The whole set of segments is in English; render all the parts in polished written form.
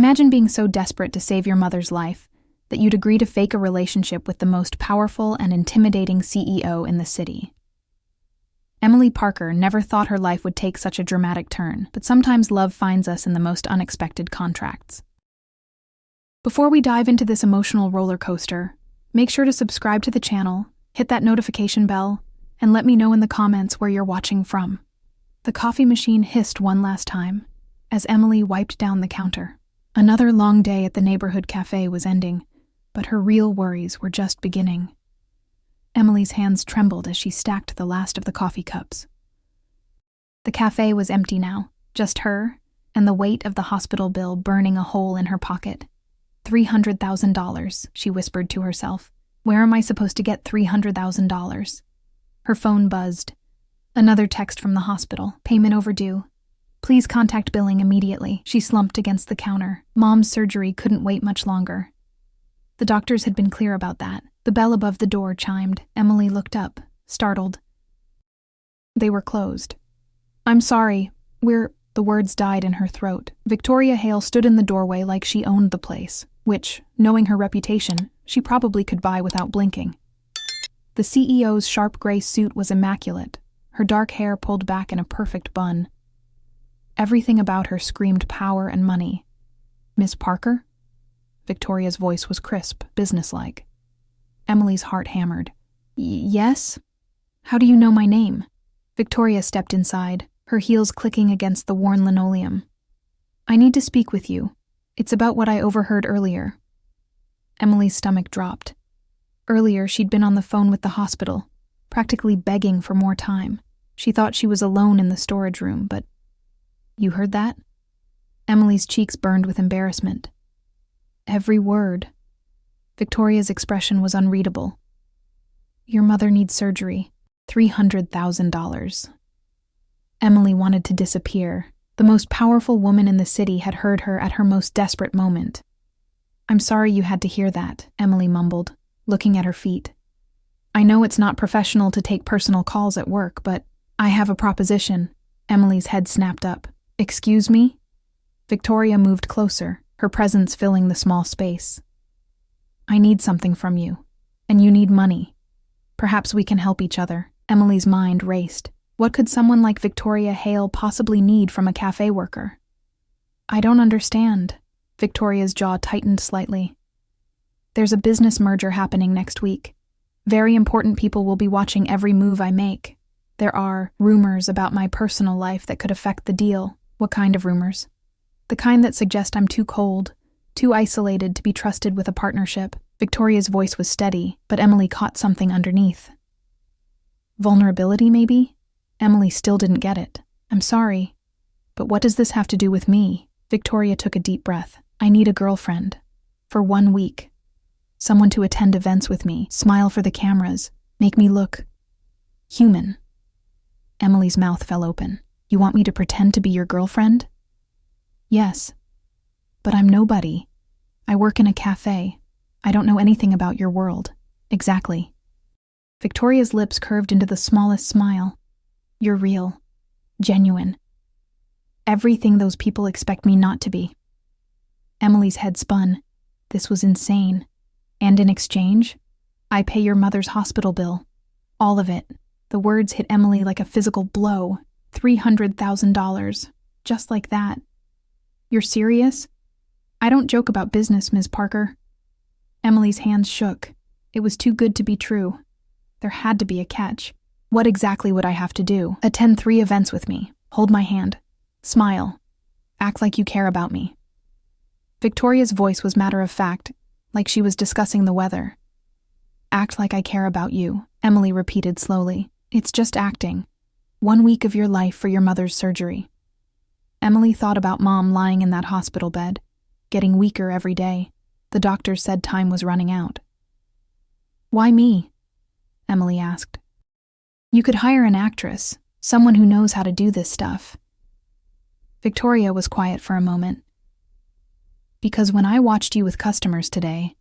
Imagine being so desperate to save your mother's life that you'd agree to fake a relationship with the most powerful and intimidating CEO in the city. Emily Parker never thought her life would take such a dramatic turn, but sometimes love finds us in the most unexpected contracts. Before we dive into this emotional roller coaster, make sure to subscribe to the channel, hit that notification bell, and let me know in the comments where you're watching from. The coffee machine hissed one last time as Emily wiped down the counter. Another long day at the neighborhood cafe was ending, but her real worries were just beginning. Emily's hands trembled as she stacked the last of the coffee cups. The cafe was empty now, just her and the weight of the hospital bill burning a hole in her pocket. $300,000, she whispered to herself. Where am I supposed to get $300,000? Her phone buzzed. Another text from the hospital. Payment overdue. Please contact billing immediately. She slumped against the counter. Mom's surgery couldn't wait much longer. The doctors had been clear about that. The bell above the door chimed. Emily looked up, startled. They were closed. I'm sorry. The words died in her throat. Victoria Hale stood in the doorway like she owned the place, which, knowing her reputation, she probably could buy without blinking. The CEO's sharp gray suit was immaculate, her dark hair pulled back in a perfect bun. Everything about her screamed power and money. Miss Parker? Victoria's voice was crisp, businesslike. Emily's heart hammered. Yes? How do you know my name? Victoria stepped inside, her heels clicking against the worn linoleum. I need to speak with you. It's about what I overheard earlier. Emily's stomach dropped. Earlier, she'd been on the phone with the hospital, practically begging for more time. She thought she was alone in the storage room, but... You heard that? Emily's cheeks burned with embarrassment. Every word. Victoria's expression was unreadable. Your mother needs surgery. $300,000. Emily wanted to disappear. The most powerful woman in the city had heard her at her most desperate moment. I'm sorry you had to hear that, Emily mumbled, looking at her feet. I know it's not professional to take personal calls at work, but I have a proposition. Emily's head snapped up. Excuse me? Victoria moved closer, her presence filling the small space. I need something from you, and you need money. Perhaps we can help each other. Emily's mind raced. What could someone like Victoria Hale possibly need from a cafe worker? I don't understand. Victoria's jaw tightened slightly. There's a business merger happening next week. Very important people will be watching every move I make. There are rumors about my personal life that could affect the deal. What kind of rumors? The kind that suggest I'm too cold, too isolated to be trusted with a partnership. Victoria's voice was steady, but Emily caught something underneath. Vulnerability, maybe? Emily still didn't get it. I'm sorry, but what does this have to do with me? Victoria took a deep breath. I need a girlfriend. For 1 week. Someone to attend events with me, smile for the cameras, make me look human. Emily's mouth fell open. You want me to pretend to be your girlfriend? Yes. But I'm nobody. I work in a cafe. I don't know anything about your world. Exactly. Victoria's lips curved into the smallest smile. You're real. Genuine. Everything those people expect me not to be. Emily's head spun. This was insane. And in exchange, I pay your mother's hospital bill. All of it. The words hit Emily like a physical blow. $300,000. Just like that. You're serious? I don't joke about business, Ms. Parker. Emily's hands shook. It was too good to be true. There had to be a catch. What exactly would I have to do? Attend 3 events with me. Hold my hand. Smile. Act like you care about me. Victoria's voice was matter-of-fact, like she was discussing the weather. Act like I care about you, Emily repeated slowly. It's just acting. 1 week of your life for your mother's surgery. Emily thought about Mom lying in that hospital bed, getting weaker every day. The doctors said time was running out. Why me? Emily asked. You could hire an actress, someone who knows how to do this stuff. Victoria was quiet for a moment. Because when I watched you with customers today,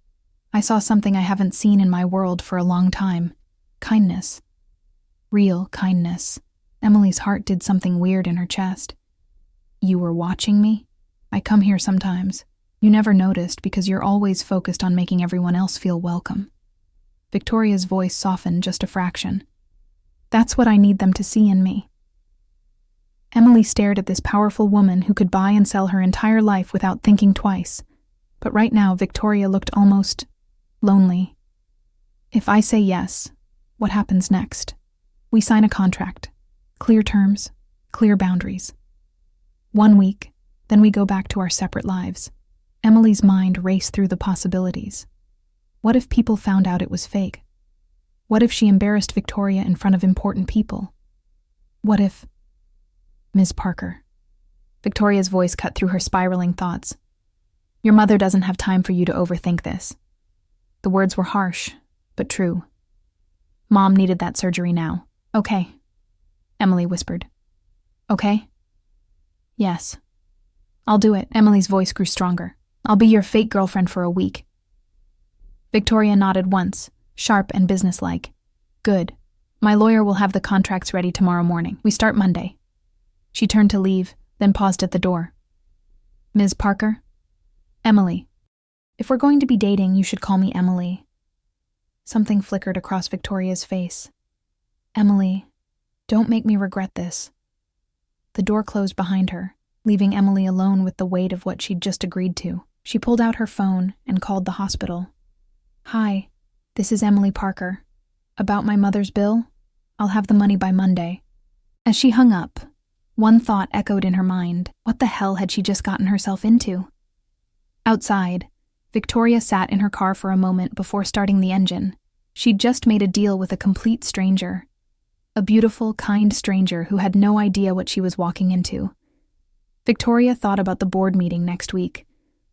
I saw something I haven't seen in my world for a long time. Kindness. Real kindness. Emily's heart did something weird in her chest. You were watching me? I come here sometimes. You never noticed because you're always focused on making everyone else feel welcome. Victoria's voice softened just a fraction. That's what I need them to see in me. Emily stared at this powerful woman who could buy and sell her entire life without thinking twice. But right now, Victoria looked almost lonely. If I say yes, what happens next? We sign a contract. Clear terms, clear boundaries. 1 week, then we go back to our separate lives. Emily's mind raced through the possibilities. What if people found out it was fake? What if she embarrassed Victoria in front of important people? What if... Ms. Parker. Victoria's voice cut through her spiraling thoughts. Your mother doesn't have time for you to overthink this. The words were harsh, but true. Mom needed that surgery now. Okay, Emily whispered. Okay? Yes. I'll do it. Emily's voice grew stronger. I'll be your fake girlfriend for a week. Victoria nodded once, sharp and businesslike. Good. My lawyer will have the contracts ready tomorrow morning. We start Monday. She turned to leave, then paused at the door. Ms. Parker? Emily. If we're going to be dating, you should call me Emily. Something flickered across Victoria's face. Emily, don't make me regret this. The door closed behind her, leaving Emily alone with the weight of what she'd just agreed to. She pulled out her phone and called the hospital. Hi, this is Emily Parker. About my mother's bill? I'll have the money by Monday. As she hung up, one thought echoed in her mind. What the hell had she just gotten herself into? Outside, Victoria sat in her car for a moment before starting the engine. She'd just made a deal with a complete stranger. A beautiful, kind stranger who had no idea what she was walking into. Victoria thought about the board meeting next week,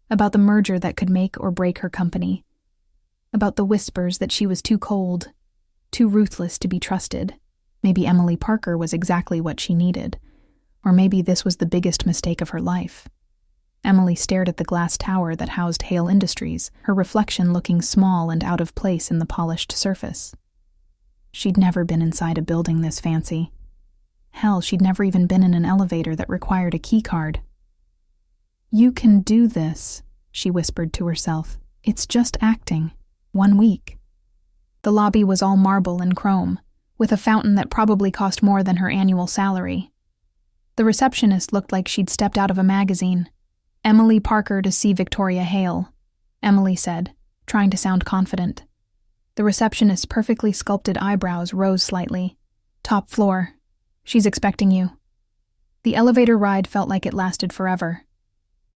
about the merger that could make or break her company, about the whispers that she was too cold, too ruthless to be trusted. Maybe Emily Parker was exactly what she needed, or maybe this was the biggest mistake of her life. Emily stared at the glass tower that housed Hale Industries, her reflection looking small and out of place in the polished surface. She'd never been inside a building this fancy. Hell, she'd never even been in an elevator that required a key card. You can do this, she whispered to herself. It's just acting. 1 week. The lobby was all marble and chrome, with a fountain that probably cost more than her annual salary. The receptionist looked like she'd stepped out of a magazine. Emily Parker to see Victoria Hale, Emily said, trying to sound confident. The receptionist's perfectly sculpted eyebrows rose slightly. Top floor. She's expecting you. The elevator ride felt like it lasted forever.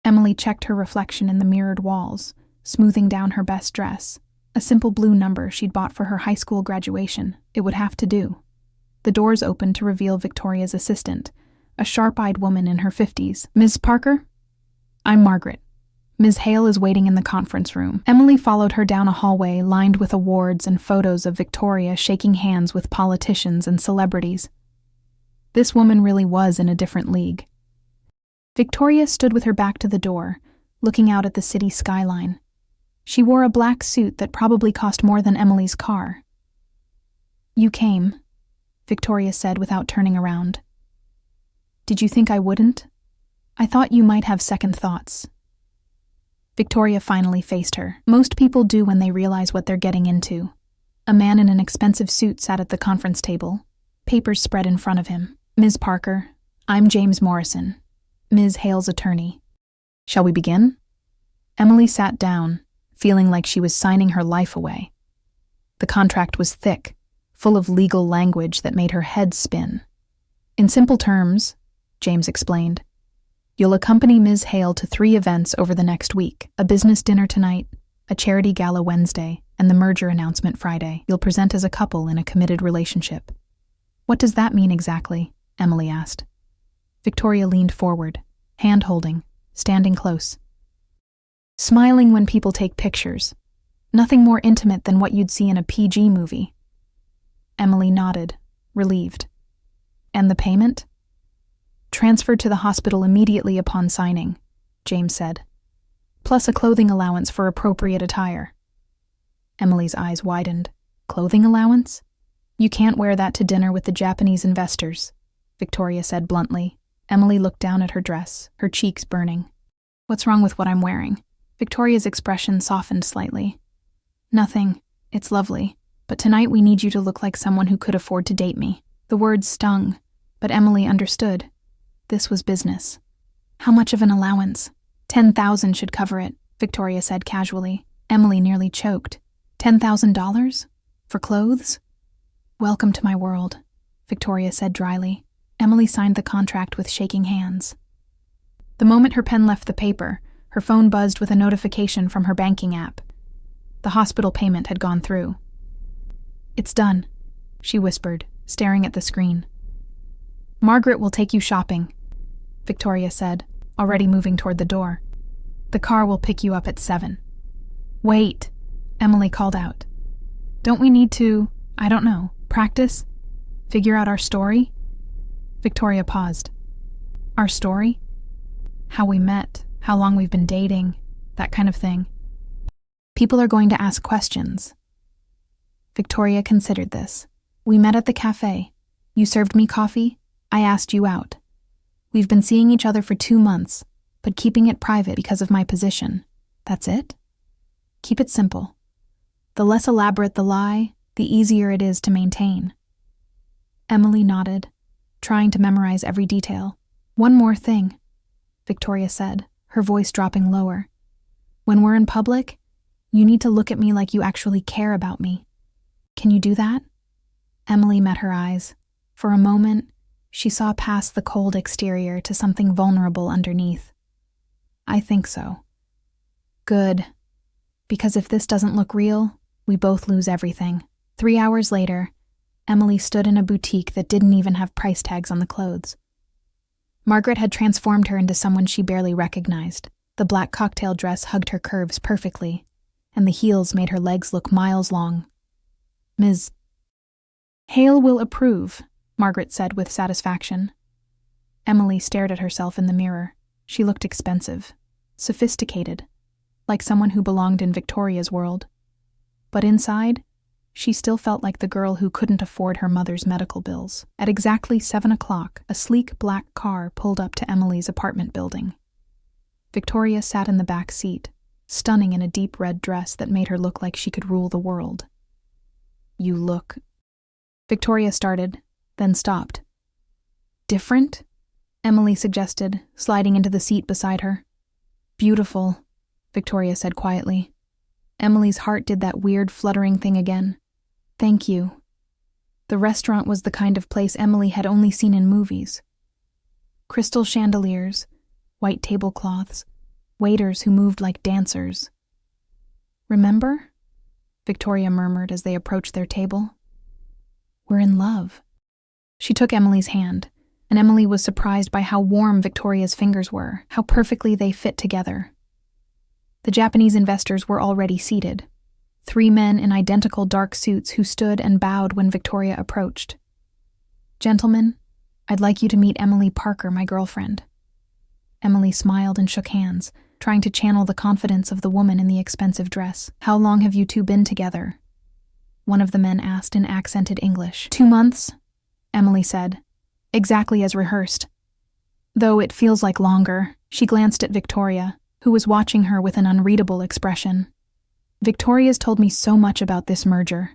Emily checked her reflection in the mirrored walls, smoothing down her best dress. A simple blue number she'd bought for her high school graduation. It would have to do. The doors opened to reveal Victoria's assistant, a sharp-eyed woman in her 50s. Ms. Parker? I'm Margaret. Ms. Hale is waiting in the conference room. Emily followed her down a hallway lined with awards and photos of Victoria shaking hands with politicians and celebrities. This woman really was in a different league. Victoria stood with her back to the door, looking out at the city skyline. She wore a black suit that probably cost more than Emily's car. You came, Victoria said without turning around. Did you think I wouldn't? I thought you might have second thoughts. Victoria finally faced her. Most people do when they realize what they're getting into. A man in an expensive suit sat at the conference table, papers spread in front of him. Ms. Parker, I'm James Morrison, Ms. Hale's attorney. Shall we begin? Emily sat down, feeling like she was signing her life away. The contract was thick, full of legal language that made her head spin. In simple terms, James explained, you'll accompany Ms. Hale to 3 events over the next week, a business dinner tonight, a charity gala Wednesday, and the merger announcement Friday. You'll present as a couple in a committed relationship. What does that mean exactly? Emily asked. Victoria leaned forward, hand-holding, standing close. Smiling when people take pictures. Nothing more intimate than what you'd see in a PG movie. Emily nodded, relieved. And the payment? Transferred to the hospital immediately upon signing, James said. Plus a clothing allowance for appropriate attire. Emily's eyes widened. Clothing allowance? You can't wear that to dinner with the Japanese investors, Victoria said bluntly. Emily looked down at her dress, her cheeks burning. What's wrong with what I'm wearing? Victoria's expression softened slightly. Nothing. It's lovely. But tonight we need you to look like someone who could afford to date me. The words stung, but Emily understood. This was business. How much of an allowance? 10,000 should cover it, Victoria said casually. Emily nearly choked. $10,000? For clothes? Welcome to my world, Victoria said dryly. Emily signed the contract with shaking hands. The moment her pen left the paper, her phone buzzed with a notification from her banking app. The hospital payment had gone through. It's done, she whispered, staring at the screen. Margaret will take you shopping, Victoria said, already moving toward the door. The car will pick you up at 7. Wait, Emily called out. Don't we need to, I don't know, practice? Figure out our story? Victoria paused. Our story? How we met, how long we've been dating, that kind of thing. People are going to ask questions. Victoria considered this. We met at the cafe. You served me coffee. I asked you out. We've been seeing each other for 2 months, but keeping it private because of my position. That's it? Keep it simple. The less elaborate the lie, the easier it is to maintain. Emily nodded, trying to memorize every detail. One more thing, Victoria said, her voice dropping lower. When we're in public, you need to look at me like you actually care about me. Can you do that? Emily met her eyes. For a moment, she saw past the cold exterior to something vulnerable underneath. I think so. Good. Because if this doesn't look real, we both lose everything. 3 hours later, Emily stood in a boutique that didn't even have price tags on the clothes. Margaret had transformed her into someone she barely recognized. The black cocktail dress hugged her curves perfectly, and the heels made her legs look miles long. Ms. Hale will approve, Margaret said with satisfaction. Emily stared at herself in the mirror. She looked expensive, sophisticated, like someone who belonged in Victoria's world. But inside, she still felt like the girl who couldn't afford her mother's medical bills. At exactly 7 o'clock, a sleek black car pulled up to Emily's apartment building. Victoria sat in the back seat, stunning in a deep red dress that made her look like she could rule the world. You look... Victoria started, then stopped. Different? Emily suggested, sliding into the seat beside her. Beautiful, Victoria said quietly. Emily's heart did that weird fluttering thing again. Thank you. The restaurant was the kind of place Emily had only seen in movies. Crystal chandeliers, white tablecloths, waiters who moved like dancers. Remember? Victoria murmured as they approached their table. We're in love. She took Emily's hand, and Emily was surprised by how warm Victoria's fingers were, how perfectly they fit together. The Japanese investors were already seated. 3 men in identical dark suits who stood and bowed when Victoria approached. Gentlemen, I'd like you to meet Emily Parker, my girlfriend. Emily smiled and shook hands, trying to channel the confidence of the woman in the expensive dress. How long have you two been together? One of the men asked in accented English. 2 months, Emily said, exactly as rehearsed. Though it feels like longer, she glanced at Victoria, who was watching her with an unreadable expression. Victoria's told me so much about this merger,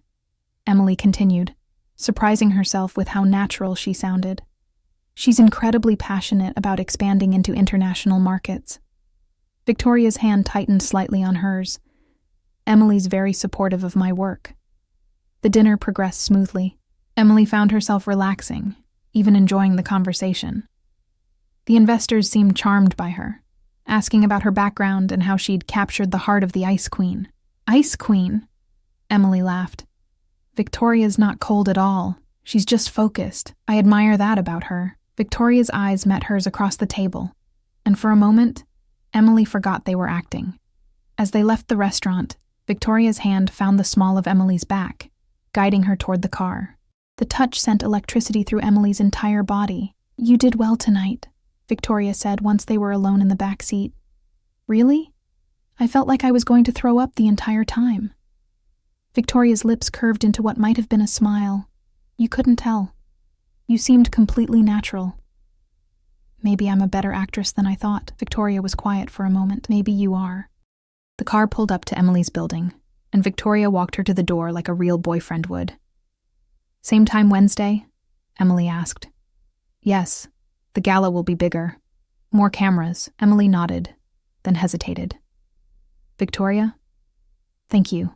Emily continued, surprising herself with how natural she sounded. She's incredibly passionate about expanding into international markets. Victoria's hand tightened slightly on hers. Emily's very supportive of my work. The dinner progressed smoothly. Emily found herself relaxing, even enjoying the conversation. The investors seemed charmed by her, asking about her background and how she'd captured the heart of the Ice Queen. Ice Queen? Emily laughed. Victoria's not cold at all. She's just focused. I admire that about her. Victoria's eyes met hers across the table, and for a moment, Emily forgot they were acting. As they left the restaurant, Victoria's hand found the small of Emily's back, guiding her toward the car. The touch sent electricity through Emily's entire body. You did well tonight, Victoria said once they were alone in the back seat. Really? I felt like I was going to throw up the entire time. Victoria's lips curved into what might have been a smile. You couldn't tell. You seemed completely natural. Maybe I'm a better actress than I thought. Victoria was quiet for a moment. Maybe you are. car pulled up to Emily's building, and Victoria walked her to the door like a real boyfriend would. "Same time Wednesday?" Emily asked. "Yes. The gala will be bigger. More cameras." Emily nodded, then hesitated. "Victoria? Thank you.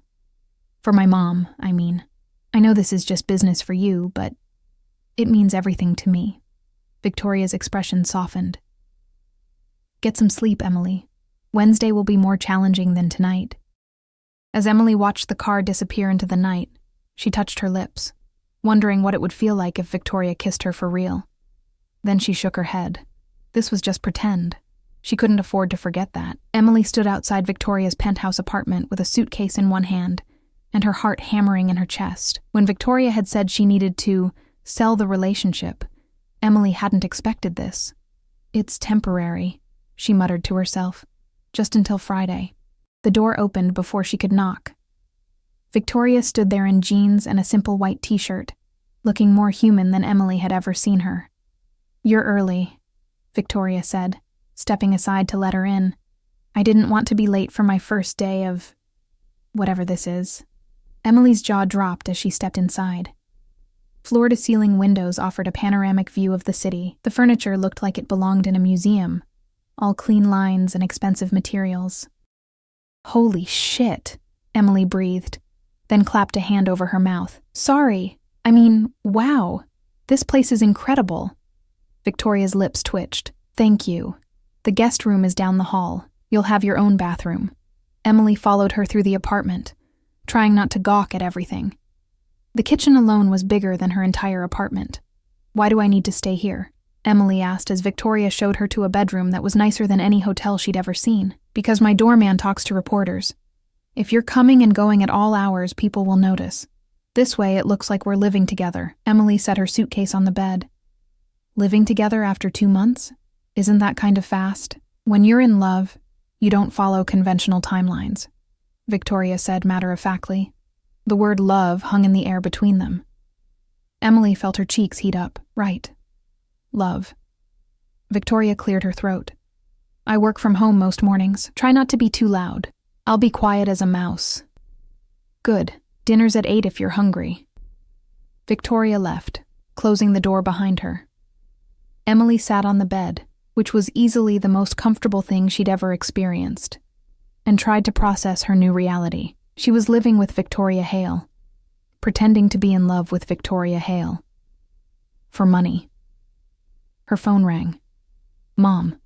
For my mom, I mean. I know this is just business for you, but it means everything to me." Victoria's expression softened. "Get some sleep, Emily. Wednesday will be more challenging than tonight." As Emily watched the car disappear into the night, she touched her lips, wondering what it would feel like if Victoria kissed her for real. Then she shook her head. This was just pretend. She couldn't afford to forget that. Emily stood outside Victoria's penthouse apartment with a suitcase in one hand and her heart hammering in her chest. When Victoria had said she needed to sell the relationship, Emily hadn't expected this. "It's temporary," she muttered to herself, "just until Friday." The door opened before she could knock. Victoria stood there in jeans and a simple white t-shirt, looking more human than Emily had ever seen her. "You're early," Victoria said, stepping aside to let her in. "I didn't want to be late for my first day of whatever this is." Emily's jaw dropped as she stepped inside. Floor-to-ceiling windows offered a panoramic view of the city. The furniture looked like it belonged in a museum, all clean lines and expensive materials. "Holy shit," Emily breathed, then clapped a hand over her mouth. Wow. This place is incredible." Victoria's lips twitched. "Thank you. The guest room is down the hall. You'll have your own bathroom." Emily followed her through the apartment, trying not to gawk at everything. The kitchen alone was bigger than her entire apartment. "Why do I need to stay here?" Emily asked as Victoria showed her to a bedroom that was nicer than any hotel she'd ever seen. "Because my doorman talks to reporters. If you're coming and going at all hours, people will notice. This way it looks like we're living together." Emily set her suitcase on the bed. "Living together after 2 months? Isn't that kind of fast?" "When you're in love, you don't follow conventional timelines," Victoria said matter-of-factly. The word love hung in the air between them. Emily felt her cheeks heat up. "Right. Love." Victoria cleared her throat. "I work from home most mornings. Try not to be too loud. I'll be quiet as a mouse." "Good. Dinner's at 8 if you're hungry." Victoria left, closing the door behind her. Emily sat on the bed, which was easily the most comfortable thing she'd ever experienced, and tried to process her new reality. She was living with Victoria Hale, pretending to be in love with Victoria Hale. For money. Her phone rang. "Mom."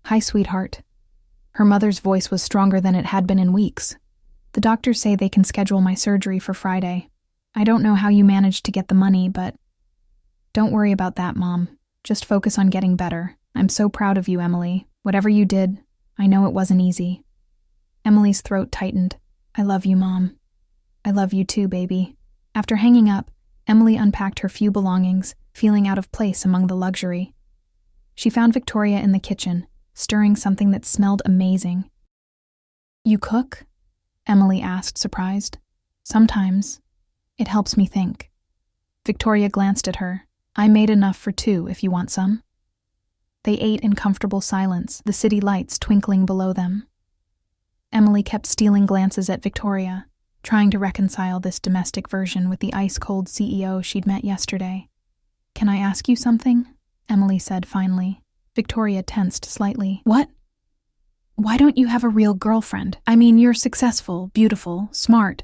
"Hi, sweetheart." Her mother's voice was stronger than it had been in weeks. "The doctors say they can schedule my surgery for Friday. I don't know how you managed to get the money, but..." "Don't worry about that, Mom. Just focus on getting better. I'm so proud of you, Emily. Whatever you did, I know it wasn't easy." Emily's throat tightened. "I love you, Mom." "I love you too, baby." After hanging up, Emily unpacked her few belongings, feeling out of place among the luxury. She found Victoria in the kitchen, stirring something that smelled amazing. "You cook?" Emily asked, surprised. "Sometimes. It helps me think." Victoria glanced at her. "I made enough for 2 if you want some." They ate in comfortable silence, the city lights twinkling below them. Emily kept stealing glances at Victoria, trying to reconcile this domestic version with the ice-cold CEO she'd met yesterday. "Can I ask you something?" Emily said finally. Victoria tensed slightly. "What?" "Why don't you have a real girlfriend? You're successful, beautiful, smart."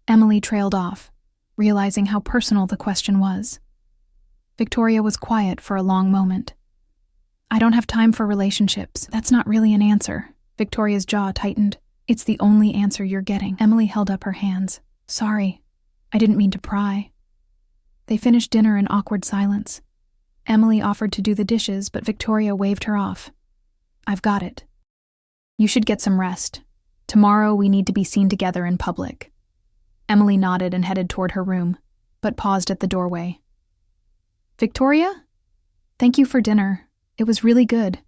Emily trailed off, realizing how personal the question was. Victoria was quiet for a long moment. "I don't have time for relationships. That's not really an answer." Victoria's jaw tightened. "It's the only answer you're getting." Emily held up her hands. "Sorry. I didn't mean to pry." They finished dinner in awkward silence. Emily offered to do the dishes, but Victoria waved her off. "I've got it. You should get some rest. Tomorrow we need to be seen together in public." Emily nodded and headed toward her room, but paused at the doorway. "Victoria? Thank you for dinner. It was really good."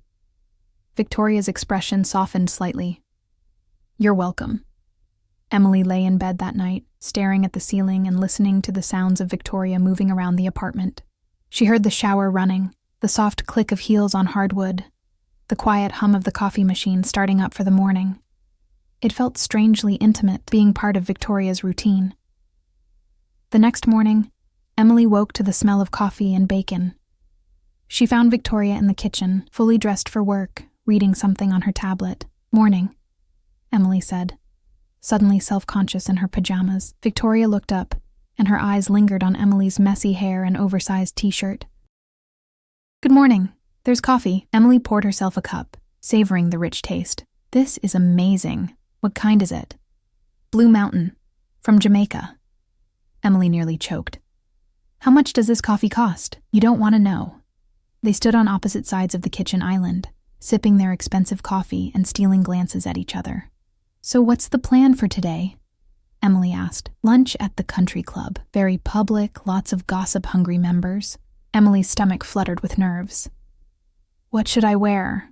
Victoria's expression softened slightly. "You're welcome." Emily lay in bed that night, staring at the ceiling and listening to the sounds of Victoria moving around the apartment. She heard the shower running, the soft click of heels on hardwood, the quiet hum of the coffee machine starting up for the morning. It felt strangely intimate, being part of Victoria's routine. The next morning, Emily woke to the smell of coffee and bacon. She found Victoria in the kitchen, fully dressed for work, reading something on her tablet. "Morning," Emily said, suddenly self-conscious in her pajamas. Victoria looked up, and her eyes lingered on Emily's messy hair and oversized t-shirt. "Good morning. There's coffee." Emily poured herself a cup, savoring the rich taste. "This is amazing. What kind is it?" "Blue Mountain, from Jamaica." Emily nearly choked. "How much does this coffee cost?" "You don't want to know." They stood on opposite sides of the kitchen island, sipping their expensive coffee and stealing glances at each other. "So what's the plan for today?" Emily asked. "Lunch at the country club. Very public, lots of gossip-hungry members." Emily's stomach fluttered with nerves. "What should I wear?"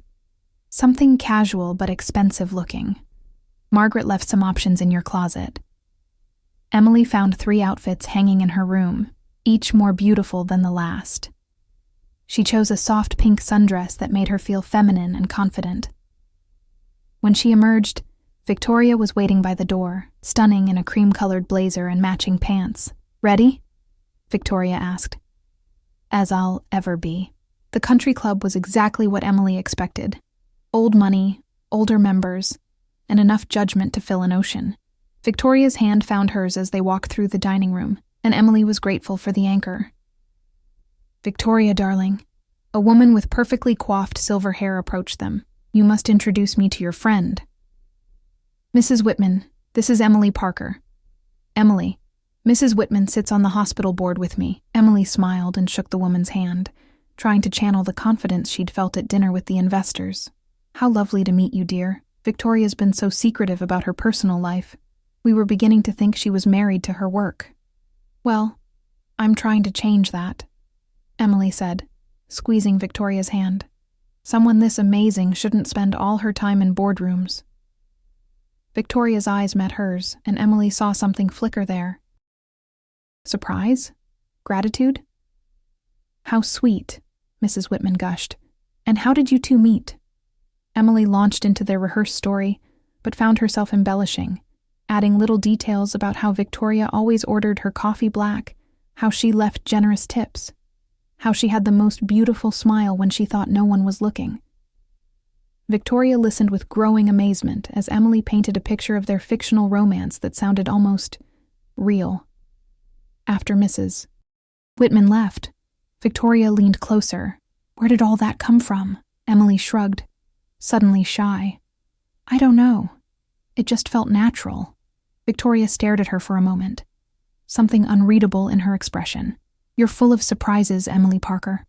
"Something casual but expensive looking. Margaret left some options in your closet." Emily found 3 outfits hanging in her room, each more beautiful than the last. She chose a soft pink sundress that made her feel feminine and confident. When she emerged, Victoria was waiting by the door, stunning in a cream-colored blazer and matching pants. "Ready?" Victoria asked. "As I'll ever be." The country club was exactly what Emily expected. Old money, older members, and enough judgment to fill an ocean. Victoria's hand found hers as they walked through the dining room, and Emily was grateful for the anchor. "Victoria, darling." A woman with perfectly coiffed silver hair approached them. "You must introduce me to your friend." "Mrs. Whitman, this is Emily Parker." "Emily, Mrs. Whitman sits on the hospital board with me." Emily smiled and shook the woman's hand, trying to channel the confidence she'd felt at dinner with the investors. "How lovely to meet you, dear. Victoria's been so secretive about her personal life. We were beginning to think she was married to her work." "Well, I'm trying to change that," Emily said, squeezing Victoria's hand. "Someone this amazing shouldn't spend all her time in boardrooms." Victoria's eyes met hers, and Emily saw something flicker there. Surprise? Gratitude? "How sweet," Mrs. Whitman gushed. "And how did you two meet?" Emily launched into their rehearsed story, but found herself embellishing, adding little details about how Victoria always ordered her coffee black, how she left generous tips, how she had the most beautiful smile when she thought no one was looking. Victoria listened with growing amazement as Emily painted a picture of their fictional romance that sounded almost real. After Mrs. Whitman left, Victoria leaned closer. "Where did all that come from?" Emily shrugged, suddenly shy. "I don't know. It just felt natural." Victoria stared at her for a moment, something unreadable in her expression. "You're full of surprises, Emily Parker."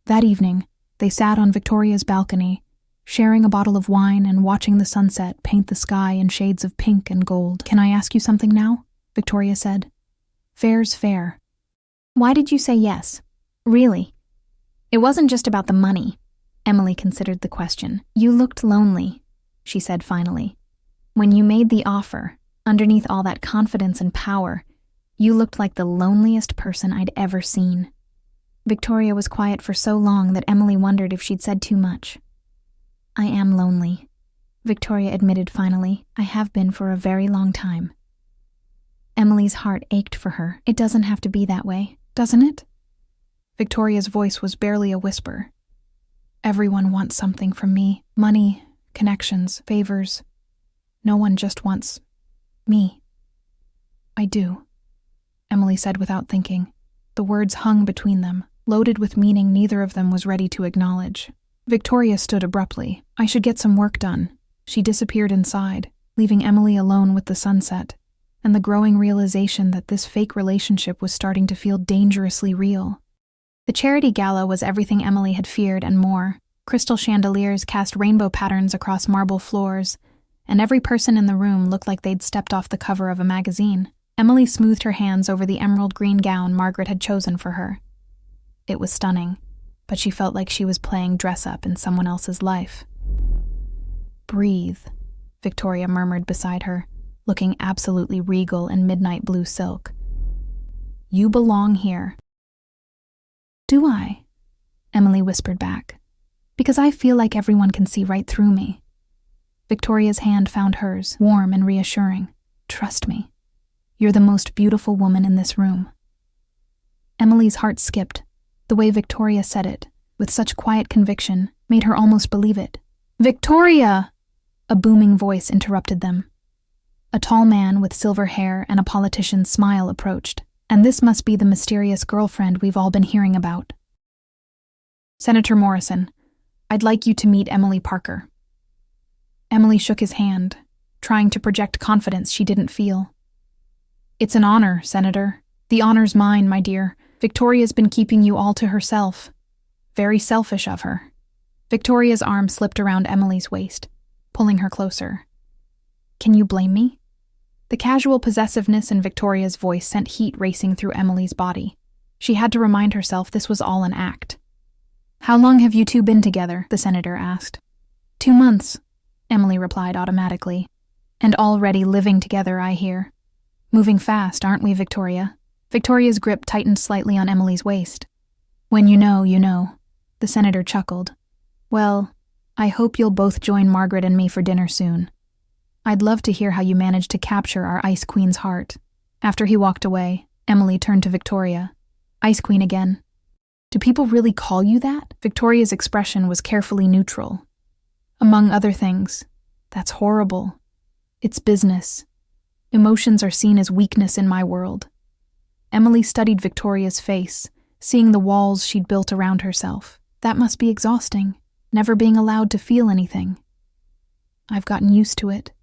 That evening, they sat on Victoria's balcony, sharing a bottle of wine and watching the sunset paint the sky in shades of pink and gold. "Can I ask you something now?" Victoria said. "Fair's fair." "Why did you say yes? Really? It wasn't just about the money." Emily considered the question. "You looked lonely," she said finally. "When you made the offer, underneath all that confidence and power, you looked like the loneliest person I'd ever seen." Victoria was quiet for so long that Emily wondered if she'd said too much. "I am lonely," Victoria admitted finally. "I have been for a very long time." Emily's heart ached for her. "It doesn't have to be that way, doesn't it?" Victoria's voice was barely a whisper. "Everyone wants something from me. Money, connections, favors. No one just wants me." "I do," Emily said without thinking. The words hung between them, loaded with meaning neither of them was ready to acknowledge. Victoria stood abruptly. "I should get some work done." She disappeared inside, leaving Emily alone with the sunset, and the growing realization that this fake relationship was starting to feel dangerously real. The charity gala was everything Emily had feared and more. Crystal chandeliers cast rainbow patterns across marble floors, and every person in the room looked like they'd stepped off the cover of a magazine. Emily smoothed her hands over the emerald green gown Margaret had chosen for her. It was stunning, but she felt like she was playing dress-up in someone else's life. "Breathe," Victoria murmured beside her, looking absolutely regal in midnight blue silk. "You belong here." "Do I?" Emily whispered back. "Because I feel like everyone can see right through me." Victoria's hand found hers, warm and reassuring. "Trust me. You're the most beautiful woman in this room." Emily's heart skipped. The way Victoria said it, with such quiet conviction, made her almost believe it. "Victoria!" A booming voice interrupted them. A tall man with silver hair and a politician's smile approached, and this must be the mysterious girlfriend we've all been hearing about. "Senator Morrison, I'd like you to meet Emily Parker." Emily shook his hand, trying to project confidence she didn't feel. "It's an honor, Senator. The honor's mine, my dear. Victoria's been keeping you all to herself. Very selfish of her." Victoria's arm slipped around Emily's waist, pulling her closer. "Can you blame me?" The casual possessiveness in Victoria's voice sent heat racing through Emily's body. She had to remind herself this was all an act. "How long have you two been together?" the senator asked. 2 months, Emily replied automatically. "And already living together, I hear. Moving fast, aren't we, Victoria?" Victoria's grip tightened slightly on Emily's waist. "When you know, you know," the senator chuckled. "Well, I hope you'll both join Margaret and me for dinner soon. I'd love to hear how you managed to capture our Ice Queen's heart." After he walked away, Emily turned to Victoria. "Ice Queen again. Do people really call you that?" Victoria's expression was carefully neutral. "Among other things. That's horrible. It's business. Emotions are seen as weakness in my world." Emily studied Victoria's face, seeing the walls she'd built around herself. That must be exhausting, never being allowed to feel anything. "I've gotten used to it.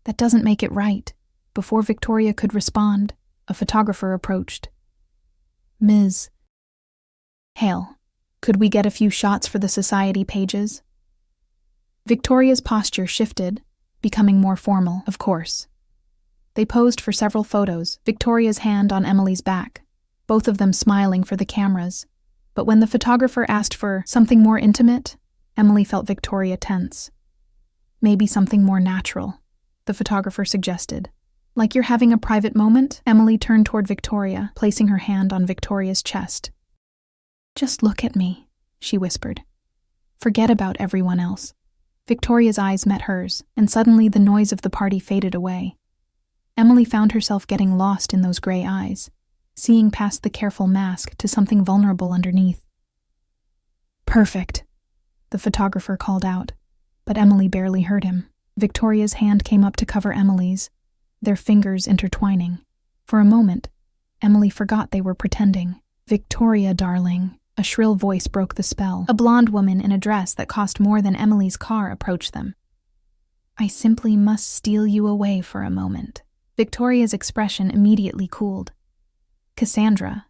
That doesn't make it right." Before Victoria could respond, a photographer approached. "Ms. Hale, could we get a few shots for the society pages?" Victoria's posture shifted, becoming more formal, of course. They posed for several photos, Victoria's hand on Emily's back, both of them smiling for the cameras. But when the photographer asked for something more intimate, Emily felt Victoria tense. "Maybe something more natural," the photographer suggested. "Like you're having a private moment?" Emily turned toward Victoria, placing her hand on Victoria's chest. "Just look at me," she whispered. "Forget about everyone else." Victoria's eyes met hers, and suddenly the noise of the party faded away. Emily found herself getting lost in those gray eyes, seeing past the careful mask to something vulnerable underneath. "Perfect," the photographer called out, but Emily barely heard him. Victoria's hand came up to cover Emily's, their fingers intertwining. For a moment, Emily forgot they were pretending. "Victoria, darling," a shrill voice broke the spell. A blonde woman in a dress that cost more than Emily's car approached them. "I simply must steal you away for a moment." Victoria's expression immediately cooled. "Cassandra."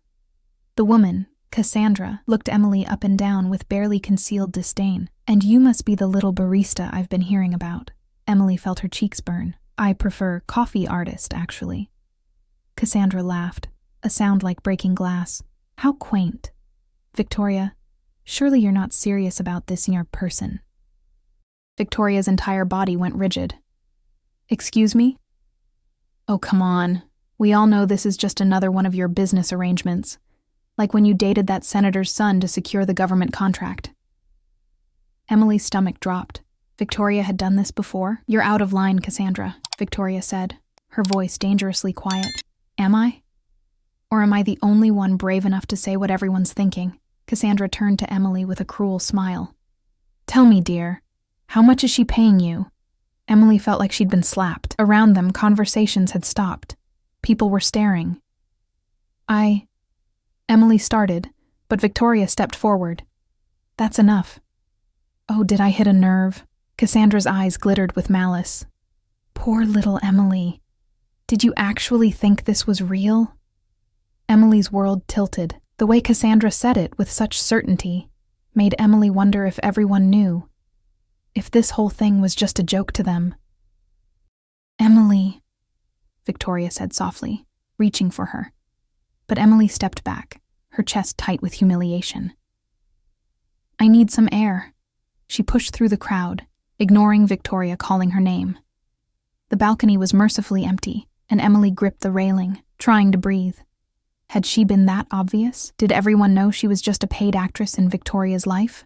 The woman, Cassandra, looked Emily up and down with barely concealed disdain. "And you must be the little barista I've been hearing about." Emily felt her cheeks burn. "I prefer coffee artist, actually." Cassandra laughed, a sound like breaking glass. "How quaint. Victoria, surely you're not serious about this in your person." Victoria's entire body went rigid. "Excuse me?" "Oh, come on. We all know this is just another one of your business arrangements. Like when you dated that senator's son to secure the government contract." Emily's stomach dropped. Victoria had done this before. "You're out of line, Cassandra," Victoria said, her voice dangerously quiet. "Am I? Or am I the only one brave enough to say what everyone's thinking?" Cassandra turned to Emily with a cruel smile. "Tell me, dear, how much is she paying you?" Emily felt like she'd been slapped. Around them, conversations had stopped. People were staring. Emily started, but Victoria stepped forward. "That's enough." "Oh, did I hit a nerve?" Cassandra's eyes glittered with malice. "Poor little Emily. Did you actually think this was real?" Emily's world tilted. The way Cassandra said it with such certainty made Emily wonder if everyone knew. If this whole thing was just a joke to them. "Emily," Victoria said softly, reaching for her. But Emily stepped back, her chest tight with humiliation. "I need some air." She pushed through the crowd, ignoring Victoria calling her name. The balcony was mercifully empty, and Emily gripped the railing, trying to breathe. Had she been that obvious? Did everyone know she was just a paid actress in Victoria's life?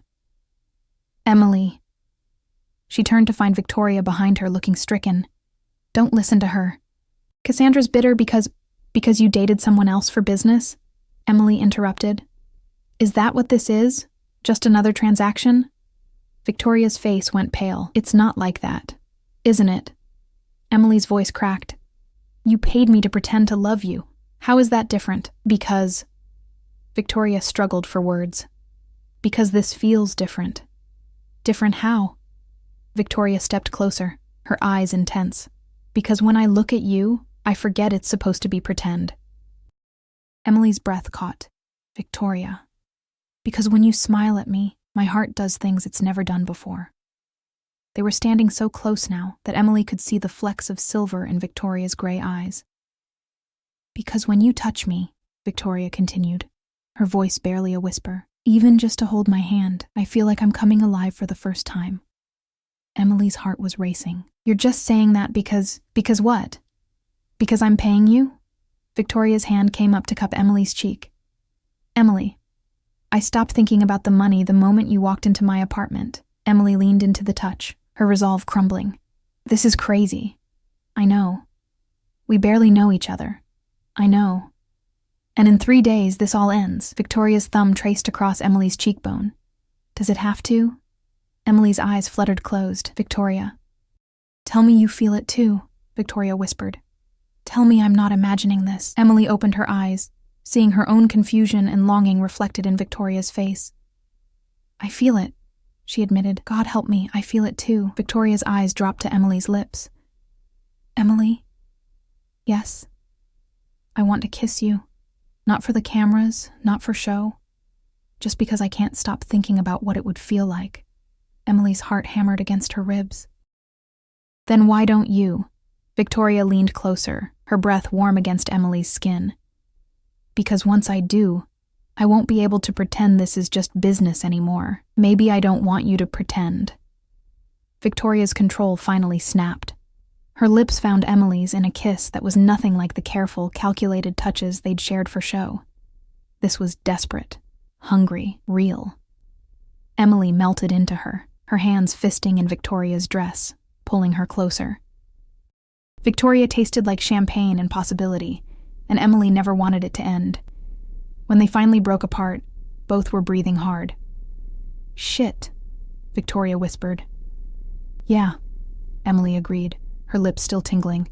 "Emily." She turned to find Victoria behind her, looking stricken. Don't listen to her. Cassandra's bitter because you dated someone else for business? Emily interrupted. Is that what this is? Just another transaction? Victoria's face went pale. It's not like that, isn't it? Emily's voice cracked. You paid me to pretend to love you. How is that different? Because... Victoria struggled for words. Because this feels different. Different how? Victoria stepped closer, her eyes intense. Because when I look at you, I forget it's supposed to be pretend. Emily's breath caught. Victoria. Because when you smile at me, my heart does things it's never done before. They were standing so close now that Emily could see the flecks of silver in Victoria's gray eyes. Because when you touch me, Victoria continued, her voice barely a whisper, even just to hold my hand, I feel like I'm coming alive for the first time. Emily's heart was racing. You're just saying that because what? Because I'm paying you? Victoria's hand came up to cup Emily's cheek. Emily, I stopped thinking about the money the moment you walked into my apartment. Emily leaned into the touch, her resolve crumbling. This is crazy. I know. We barely know each other. I know. And in 3 days, this all ends. Victoria's thumb traced across Emily's cheekbone. Does it have to? Emily's eyes fluttered closed. Victoria. Tell me you feel it too, Victoria whispered. Tell me I'm not imagining this. Emily opened her eyes, seeing her own confusion and longing reflected in Victoria's face. I feel it, she admitted. God help me, I feel it too. Victoria's eyes dropped to Emily's lips. Emily? Yes. I want to kiss you. Not for the cameras, not for show. Just because I can't stop thinking about what it would feel like. Emily's heart hammered against her ribs. Then why don't you? Victoria leaned closer, her breath warm against Emily's skin. Because once I do, I won't be able to pretend this is just business anymore. Maybe I don't want you to pretend. Victoria's control finally snapped. Her lips found Emily's in a kiss that was nothing like the careful, calculated touches they'd shared for show. This was desperate, hungry, real. Emily melted into her, her hands fisting in Victoria's dress, pulling her closer. Victoria tasted like champagne and possibility, and Emily never wanted it to end. When they finally broke apart, both were breathing hard. Shit, Victoria whispered. Yeah, Emily agreed, her lips still tingling.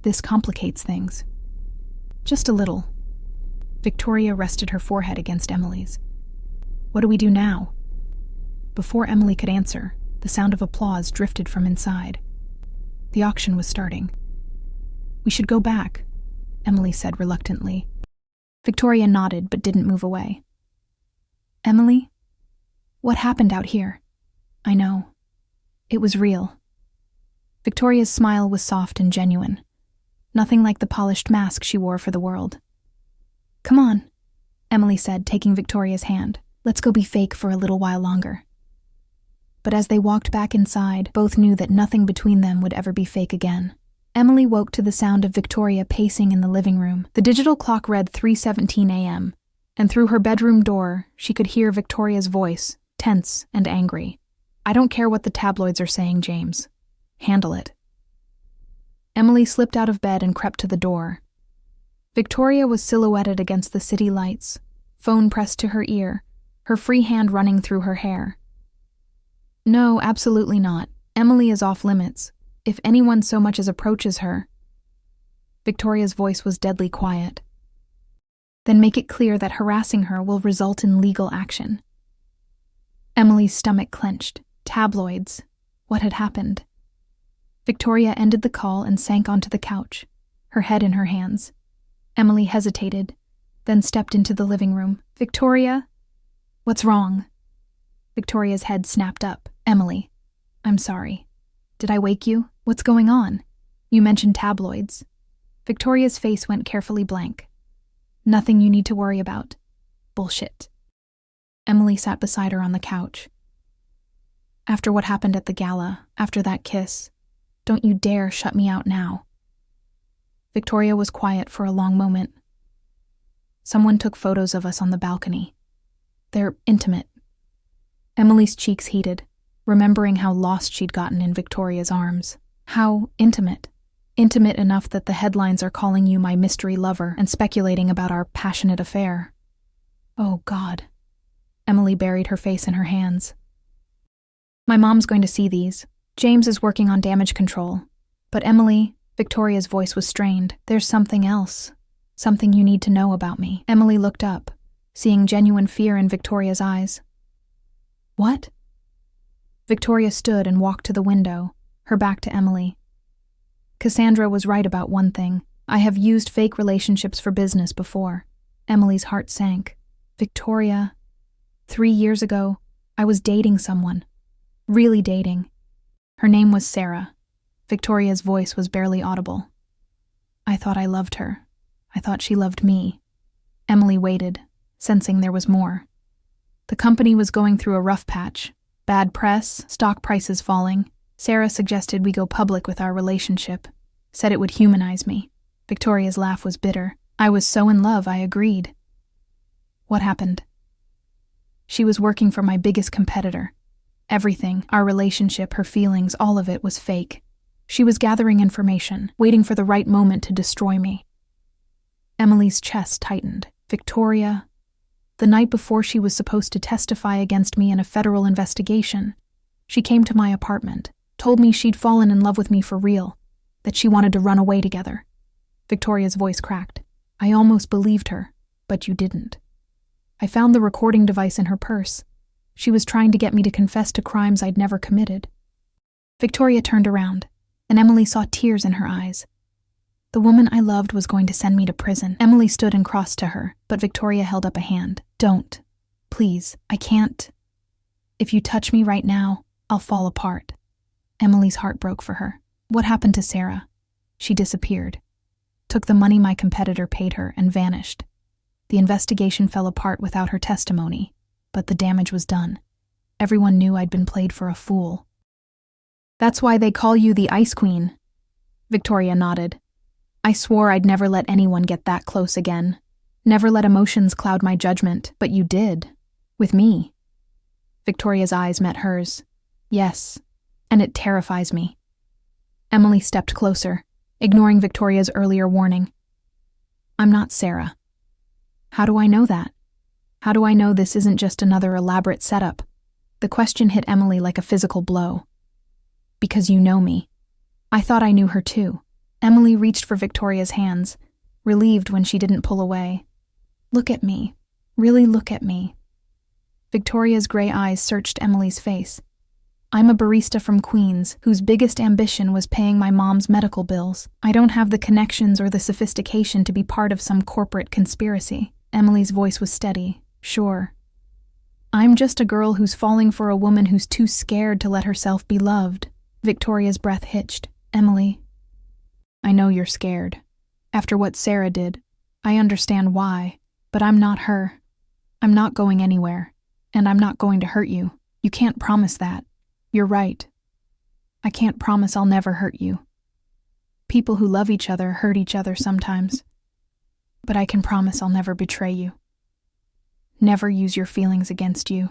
This complicates things. Just a little. Victoria rested her forehead against Emily's. What do we do now? Before Emily could answer, the sound of applause drifted from inside. The auction was starting. We should go back, Emily said reluctantly. Victoria nodded but didn't move away. Emily? What happened out here? I know. It was real. Victoria's smile was soft and genuine. Nothing like the polished mask she wore for the world. Come on, Emily said, taking Victoria's hand. Let's go be fake for a little while longer. But as they walked back inside, both knew that nothing between them would ever be fake again. Emily woke to the sound of Victoria pacing in the living room. The digital clock read 3:17 a.m., and through her bedroom door, she could hear Victoria's voice, tense and angry. I don't care what the tabloids are saying, James. Handle it. Emily slipped out of bed and crept to the door. Victoria was silhouetted against the city lights, phone pressed to her ear, her free hand running through her hair. No, absolutely not. Emily is off limits. If anyone so much as approaches her... Victoria's voice was deadly quiet. Then make it clear that harassing her will result in legal action. Emily's stomach clenched. Tabloids. What had happened? Victoria ended the call and sank onto the couch, her head in her hands. Emily hesitated, then stepped into the living room. Victoria? What's wrong? Victoria's head snapped up. Emily, I'm sorry. Did I wake you? What's going on? You mentioned tabloids. Victoria's face went carefully blank. Nothing you need to worry about. Bullshit. Emily sat beside her on the couch. After what happened at the gala, after that kiss, don't you dare shut me out now. Victoria was quiet for a long moment. Someone took photos of us on the balcony. They're intimate. Emily's cheeks heated. remembering how lost she'd gotten in Victoria's arms. How intimate. Intimate enough that the headlines are calling you my mystery lover and speculating about our passionate affair. Oh, God. Emily buried her face in her hands. My mom's going to see these. James is working on damage control. But Emily, Victoria's voice was strained. There's something else. Something you need to know about me. Emily looked up, seeing genuine fear in Victoria's eyes. What? Victoria stood and walked to the window, her back to Emily. Cassandra was right about one thing. I have used fake relationships for business before. Emily's heart sank. Victoria, 3 years ago, I was dating someone. Really dating. Her name was Sarah. Victoria's voice was barely audible. I thought I loved her. I thought she loved me. Emily waited, sensing there was more. The company was going through a rough patch. Bad press, stock prices falling. Sarah suggested we go public with our relationship. Said it would humanize me. Victoria's laugh was bitter. I was so in love, I agreed. What happened? She was working for my biggest competitor. Everything, our relationship, her feelings, all of it was fake. She was gathering information, waiting for the right moment to destroy me. Emily's chest tightened. Victoria, the night before she was supposed to testify against me in a federal investigation, she came to my apartment, told me she'd fallen in love with me for real, that she wanted to run away together. Victoria's voice cracked. I almost believed her, but you didn't. I found the recording device in her purse. She was trying to get me to confess to crimes I'd never committed. Victoria turned around, and Emily saw tears in her eyes. The woman I loved was going to send me to prison. Emily stood and crossed to her, but Victoria held up a hand. Don't. Please, I can't. If you touch me right now, I'll fall apart. Emily's heart broke for her. What happened to Sarah? She disappeared. Took the money my competitor paid her and vanished. The investigation fell apart without her testimony, but the damage was done. Everyone knew I'd been played for a fool. That's why they call you the Ice Queen. Victoria nodded. I swore I'd never let anyone get that close again. Never let emotions cloud my judgment, but you did. With me. Victoria's eyes met hers. Yes, and it terrifies me. Emily stepped closer, ignoring Victoria's earlier warning. I'm not Sarah. How do I know that? How do I know this isn't just another elaborate setup? The question hit Emily like a physical blow. Because you know me. I thought I knew her too. Emily reached for Victoria's hands, relieved when she didn't pull away. Look at me. Really look at me. Victoria's gray eyes searched Emily's face. I'm a barista from Queens, whose biggest ambition was paying my mom's medical bills. I don't have the connections or the sophistication to be part of some corporate conspiracy. Emily's voice was steady, sure. I'm just a girl who's falling for a woman who's too scared to let herself be loved. Victoria's breath hitched. Emily, I know you're scared. After what Sarah did, I understand why, but I'm not her. I'm not going anywhere, and I'm not going to hurt you. You can't promise that. You're right. I can't promise I'll never hurt you. People who love each other hurt each other sometimes, but I can promise I'll never betray you. Never use your feelings against you.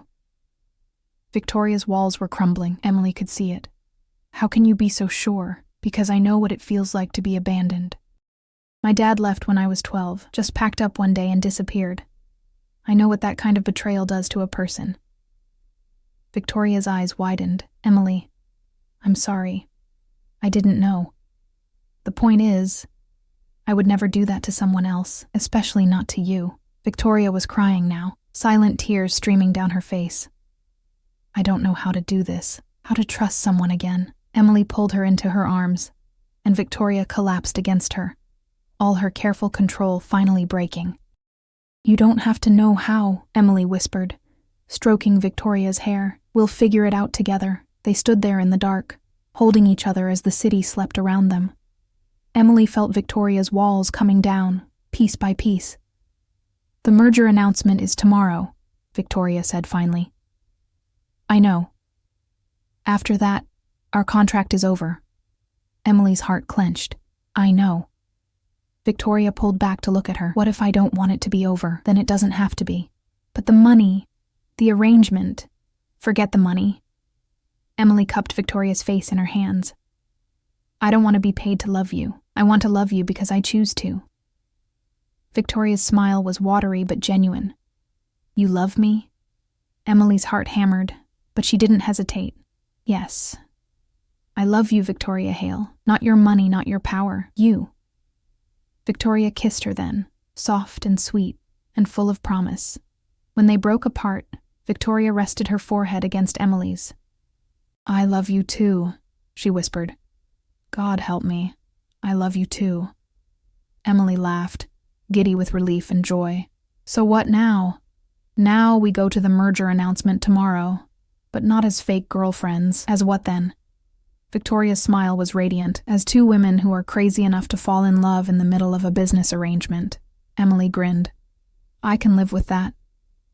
Victoria's walls were crumbling. Emily could see it. How can you be so sure? Because I know what it feels like to be abandoned. My dad left when I was 12, just packed up one day and disappeared. I know what that kind of betrayal does to a person. Victoria's eyes widened. Emily, I'm sorry. I didn't know. The point is, I would never do that to someone else, especially not to you. Victoria was crying now, silent tears streaming down her face. I don't know how to do this, how to trust someone again. Emily pulled her into her arms, and Victoria collapsed against her, all her careful control finally breaking. You don't have to know how, Emily whispered, stroking Victoria's hair. We'll figure it out together. They stood there in the dark, holding each other as the city slept around them. Emily felt Victoria's walls coming down, piece by piece. The merger announcement is tomorrow, Victoria said finally. I know. After that, our contract is over. Emily's heart clenched. I know. Victoria pulled back to look at her. What if I don't want it to be over? Then it doesn't have to be. But the money, the arrangement, forget the money. Emily cupped Victoria's face in her hands. I don't want to be paid to love you. I want to love you because I choose to. Victoria's smile was watery but genuine. You love me? Emily's heart hammered, but she didn't hesitate. Yes. I love you, Victoria Hale. Not your money, not your power. You. Victoria kissed her then, soft and sweet, and full of promise. When they broke apart, Victoria rested her forehead against Emily's. I love you too, she whispered. God help me. I love you too. Emily laughed, giddy with relief and joy. So what now? Now we go to the merger announcement tomorrow, but not as fake girlfriends. As what then? Victoria's smile was radiant, as two women who are crazy enough to fall in love in the middle of a business arrangement. Emily grinned. I can live with that.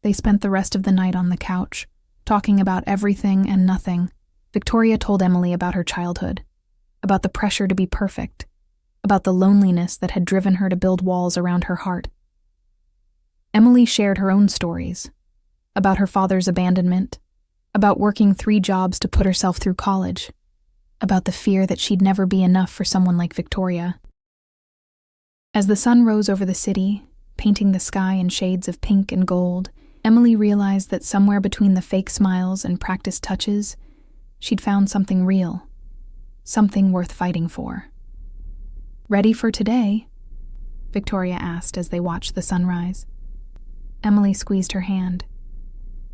They spent the rest of the night on the couch, talking about everything and nothing. Victoria told Emily about her childhood, about the pressure to be perfect, about the loneliness that had driven her to build walls around her heart. Emily shared her own stories, about her father's abandonment, about working 3 jobs to put herself through college, about the fear that she'd never be enough for someone like Victoria. As the sun rose over the city, painting the sky in shades of pink and gold, Emily realized that somewhere between the fake smiles and practiced touches, she'd found something real, something worth fighting for. Ready for today? Victoria asked as they watched the sunrise. Emily squeezed her hand.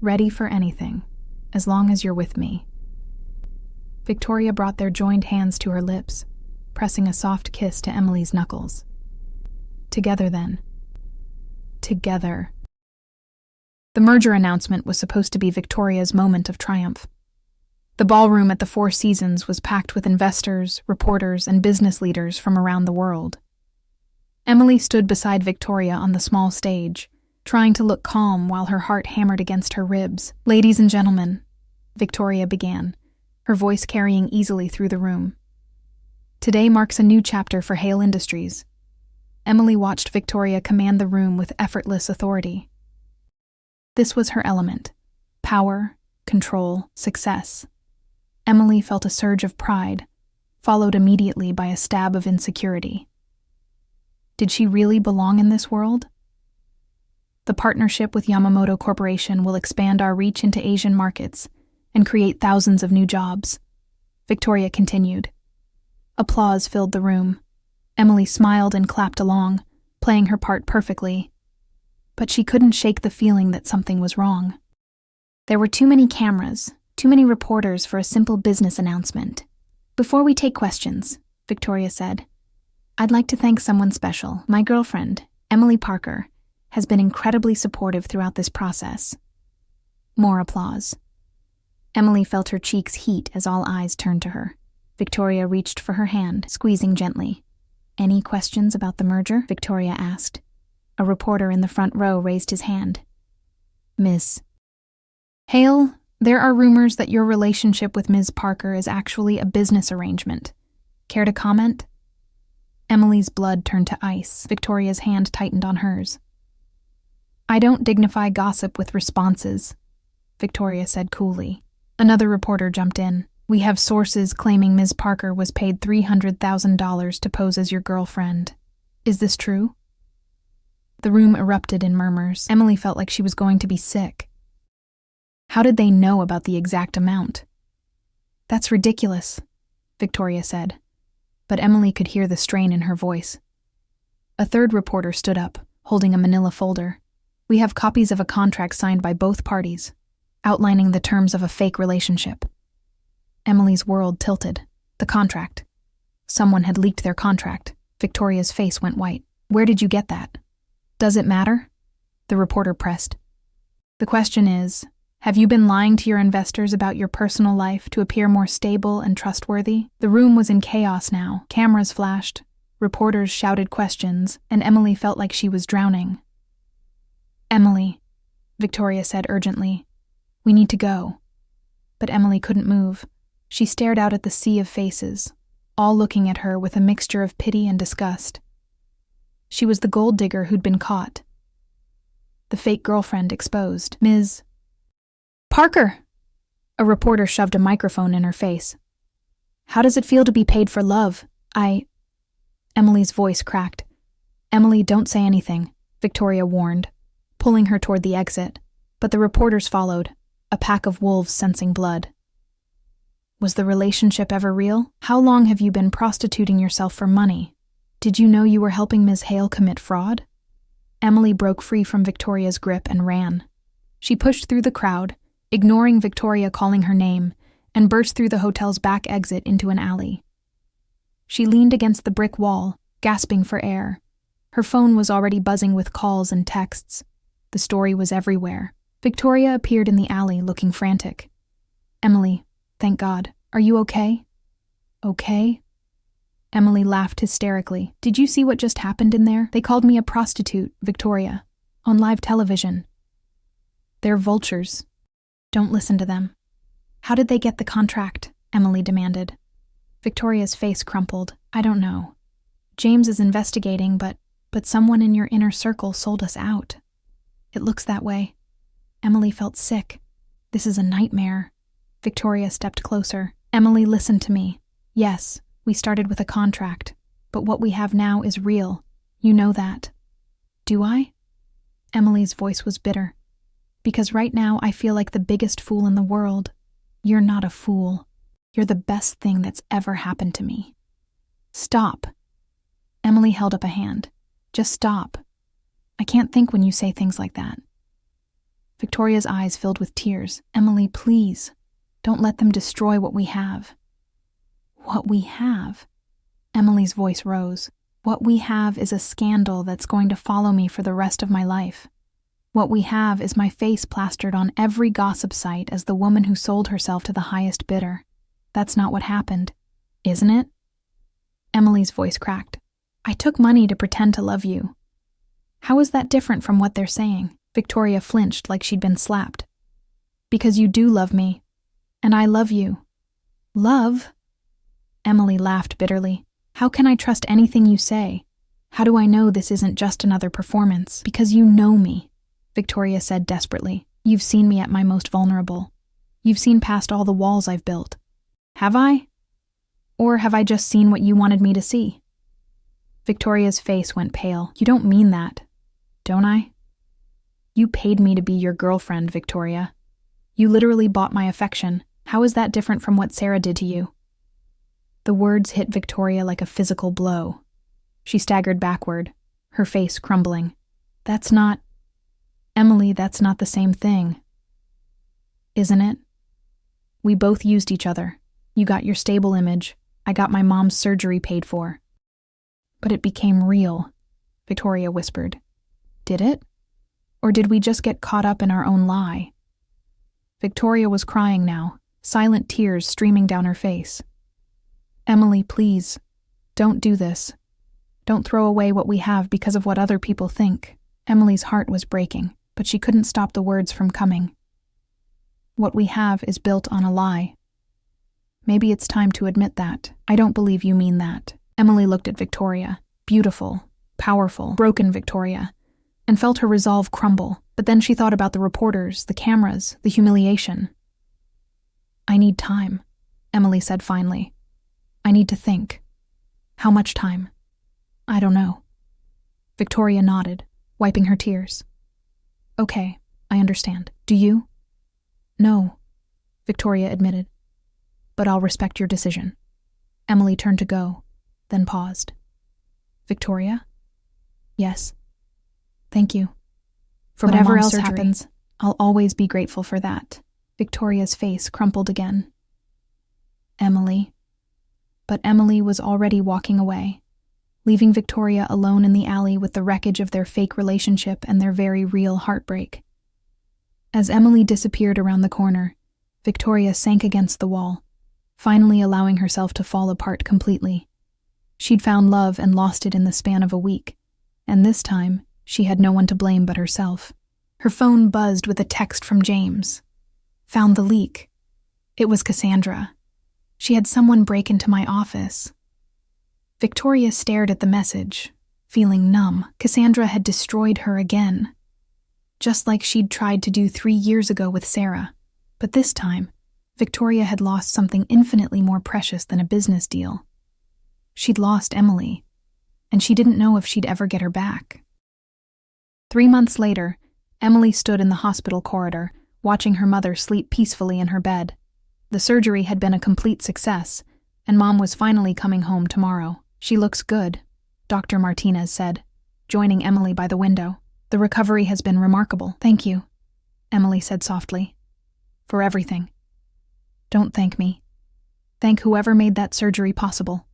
Ready for anything, as long as you're with me. Victoria brought their joined hands to her lips, pressing a soft kiss to Emily's knuckles. Together then. Together. The merger announcement was supposed to be Victoria's moment of triumph. The ballroom at the Four Seasons was packed with investors, reporters, and business leaders from around the world. Emily stood beside Victoria on the small stage, trying to look calm while her heart hammered against her ribs. Ladies and gentlemen, Victoria began, her voice carrying easily through the room. Today marks a new chapter for Hale Industries. Emily watched Victoria command the room with effortless authority. This was her element: power, control, success. Emily felt a surge of pride, followed immediately by a stab of insecurity. Did she really belong in this world? The partnership with Yamamoto Corporation will expand our reach into Asian markets and create thousands of new jobs, Victoria continued. Applause filled the room. Emily smiled and clapped along, playing her part perfectly. But she couldn't shake the feeling that something was wrong. There were too many cameras, too many reporters for a simple business announcement. Before we take questions, Victoria said, I'd like to thank someone special. My girlfriend, Emily Parker, has been incredibly supportive throughout this process. More applause. Emily felt her cheeks heat as all eyes turned to her. Victoria reached for her hand, squeezing gently. Any questions about the merger? Victoria asked. A reporter in the front row raised his hand. Miss Hale, there are rumors that your relationship with Ms. Parker is actually a business arrangement. Care to comment? Emily's blood turned to ice. Victoria's hand tightened on hers. I don't dignify gossip with responses, Victoria said coolly. Another reporter jumped in. We have sources claiming Ms. Parker was paid $300,000 to pose as your girlfriend. Is this true? The room erupted in murmurs. Emily felt like she was going to be sick. How did they know about the exact amount? That's ridiculous, Victoria said, but Emily could hear the strain in her voice. A third reporter stood up, holding a manila folder. We have copies of a contract signed by both parties, outlining the terms of a fake relationship. Emily's world tilted. The contract. Someone had leaked their contract. Victoria's face went white. Where did you get that? Does it matter? The reporter pressed. The question is, have you been lying to your investors about your personal life to appear more stable and trustworthy? The room was in chaos now. Cameras flashed, reporters shouted questions, and Emily felt like she was drowning. Emily, Victoria said urgently, we need to go. But Emily couldn't move. She stared out at the sea of faces, all looking at her with a mixture of pity and disgust. She was the gold digger who'd been caught. The fake girlfriend exposed. Ms. Parker! A reporter shoved a microphone in her face. "How does it feel to be paid for love? Emily's voice cracked. "Emily, don't say anything," Victoria warned, pulling her toward the exit. But the reporters followed, a pack of wolves sensing blood. "Was the relationship ever real? How long have you been prostituting yourself for money? Did you know you were helping Ms. Hale commit fraud?" Emily broke free from Victoria's grip and ran. She pushed through the crowd, ignoring Victoria calling her name, and burst through the hotel's back exit into an alley. She leaned against the brick wall, gasping for air. Her phone was already buzzing with calls and texts. The story was everywhere. Victoria appeared in the alley, looking frantic. "Emily, thank God. Are you okay?" "Okay?" Emily laughed hysterically. "Did you see what just happened in there? They called me a prostitute, Victoria, on live television. They're vultures. Don't listen to them." "How did they get the contract?" Emily demanded. Victoria's face crumpled. "I don't know. James is investigating, but someone in your inner circle sold us out. It looks that way." Emily felt sick. "This is a nightmare." Victoria stepped closer. "Emily, listen to me. Yes, we started with a contract, but what we have now is real. You know that." "Do I?" Emily's voice was bitter. "Because right now I feel like the biggest fool in the world. You're not a fool. You're the best thing that's ever happened to me." "Stop." Emily held up a hand. "Just stop. I can't think when you say things like that." Victoria's eyes filled with tears. "Emily, please, don't let them destroy what we have." "What we have?" Emily's voice rose. "What we have is a scandal that's going to follow me for the rest of my life. What we have is my face plastered on every gossip site as the woman who sold herself to the highest bidder. That's not what happened, isn't it?" Emily's voice cracked. "I took money to pretend to love you." "How is that different from what they're saying?" Victoria flinched like she'd been slapped. "Because you do love me, and I love you." "Love?" Emily laughed bitterly. "How can I trust anything you say? How do I know this isn't just another performance?" "Because you know me," Victoria said desperately. "You've seen me at my most vulnerable. You've seen past all the walls I've built. Have I? Or have I just seen what you wanted me to see?" Victoria's face went pale. "You don't mean that, don't I? You paid me to be your girlfriend, Victoria. You literally bought my affection. How is that different from what Sarah did to you?" The words hit Victoria like a physical blow. She staggered backward, her face crumbling. "That's not... Emily, that's not the same thing." "Isn't it? We both used each other. You got your stable image. I got my mom's surgery paid for." "But it became real," Victoria whispered. "Did it? Or did we just get caught up in our own lie?" Victoria was crying now, silent tears streaming down her face. "Emily, please, don't do this. Don't throw away what we have because of what other people think." Emily's heart was breaking, but she couldn't stop the words from coming. "What we have is built on a lie. Maybe it's time to admit that." "I don't believe you mean that." Emily looked at Victoria, beautiful, powerful, broken Victoria, and felt her resolve crumble. But then she thought about the reporters, the cameras, the humiliation. "I need time," Emily said finally. "I need to think." "How much time?" "I don't know." Victoria nodded, wiping her tears. "Okay, I understand. Do you?" "No," Victoria admitted. "But I'll respect your decision." Emily turned to go, then paused. "Victoria?" "Yes." "Thank you. For whatever else happens, I'll always be grateful for that." Victoria's face crumpled again. "Emily." But Emily was already walking away, leaving Victoria alone in the alley with the wreckage of their fake relationship and their very real heartbreak. As Emily disappeared around the corner, Victoria sank against the wall, finally allowing herself to fall apart completely. She'd found love and lost it in the span of a week, and this time, she had no one to blame but herself. Her phone buzzed with a text from James. "Found the leak. It was Cassandra. She had someone break into my office." Victoria stared at the message, feeling numb. Cassandra had destroyed her again, just like she'd tried to do 3 years ago with Sarah. But this time, Victoria had lost something infinitely more precious than a business deal. She'd lost Emily, and she didn't know if she'd ever get her back. 3 months later, Emily stood in the hospital corridor, watching her mother sleep peacefully in her bed. The surgery had been a complete success, and Mom was finally coming home tomorrow. "She looks good," Dr. Martinez said, joining Emily by the window. "The recovery has been remarkable." "Thank you," Emily said softly. "For everything." "Don't thank me. Thank whoever made that surgery possible.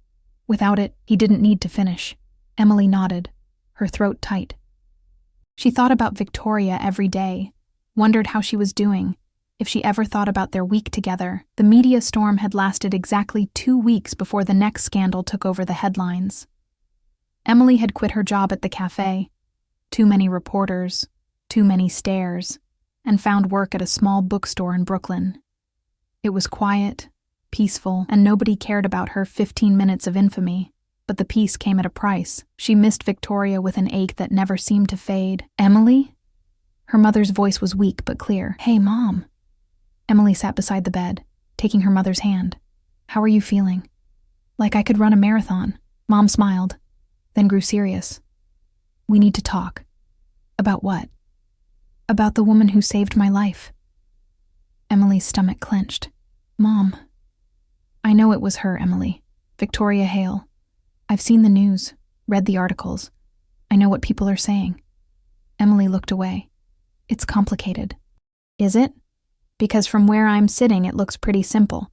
Without it, he didn't need to finish." Emily nodded, her throat tight. She thought about Victoria every day, wondered how she was doing, if she ever thought about their week together. The media storm had lasted exactly 2 weeks before the next scandal took over the headlines. Emily had quit her job at the cafe. Too many reporters, too many stares, and found work at a small bookstore in Brooklyn. It was quiet, peaceful, and nobody cared about her 15 minutes of infamy. But the peace came at a price. She missed Victoria with an ache that never seemed to fade. "Emily?" Her mother's voice was weak but clear. "Hey, Mom." Emily sat beside the bed, taking her mother's hand. "How are you feeling?" "Like I could run a marathon." Mom smiled, then grew serious. "We need to talk." "About what?" "About the woman who saved my life." Emily's stomach clenched. "Mom." "I know it was her, Emily. Victoria Hale. I've seen the news, read the articles. I know what people are saying." Emily looked away. "It's complicated." "Is it? Because from where I'm sitting, it looks pretty simple.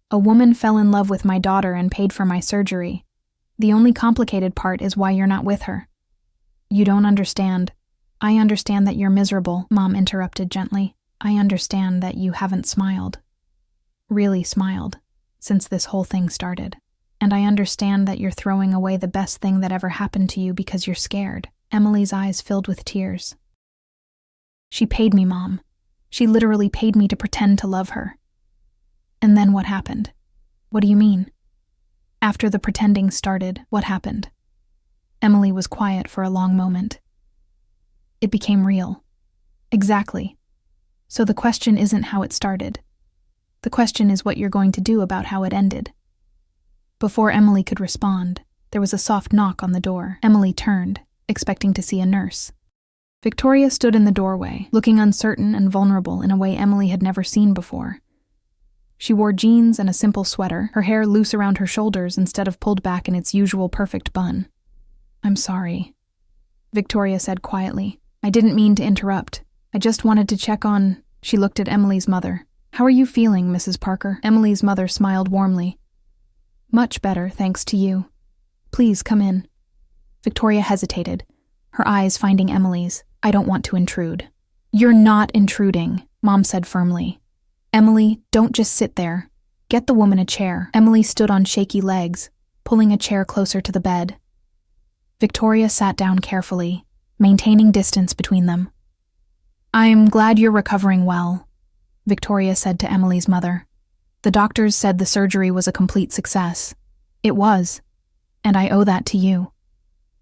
A woman fell in love with my daughter and paid for my surgery. The only complicated part is why you're not with her." "You don't understand." "I understand that you're miserable," Mom interrupted gently. "I understand that you haven't smiled. Really smiled, since this whole thing started. And I understand that you're throwing away the best thing that ever happened to you because you're scared." Emily's eyes filled with tears. "She paid me, Mom. She literally paid me to pretend to love her." "And then what happened?" "What do you mean?" "After the pretending started, what happened?" Emily was quiet for a long moment. "It became real." "Exactly. So the question isn't how it started. The question is what you're going to do about how it ended." Before Emily could respond, there was a soft knock on the door. Emily turned, expecting to see a nurse. Victoria stood in the doorway, looking uncertain and vulnerable in a way Emily had never seen before. She wore jeans and a simple sweater, her hair loose around her shoulders instead of pulled back in its usual perfect bun. "I'm sorry," Victoria said quietly. "I didn't mean to interrupt. I just wanted to check on..." She looked at Emily's mother. "How are you feeling, Mrs. Parker?" Emily's mother smiled warmly. "Much better, thanks to you. Please come in." Victoria hesitated, her eyes finding Emily's. "I don't want to intrude." "You're not intruding," Mom said firmly. "Emily, don't just sit there. Get the woman a chair." Emily stood on shaky legs, pulling a chair closer to the bed. Victoria sat down carefully, maintaining distance between them. "I'm glad you're recovering well," Victoria said to Emily's mother. "The doctors said the surgery was a complete success." "It was, and I owe that to you."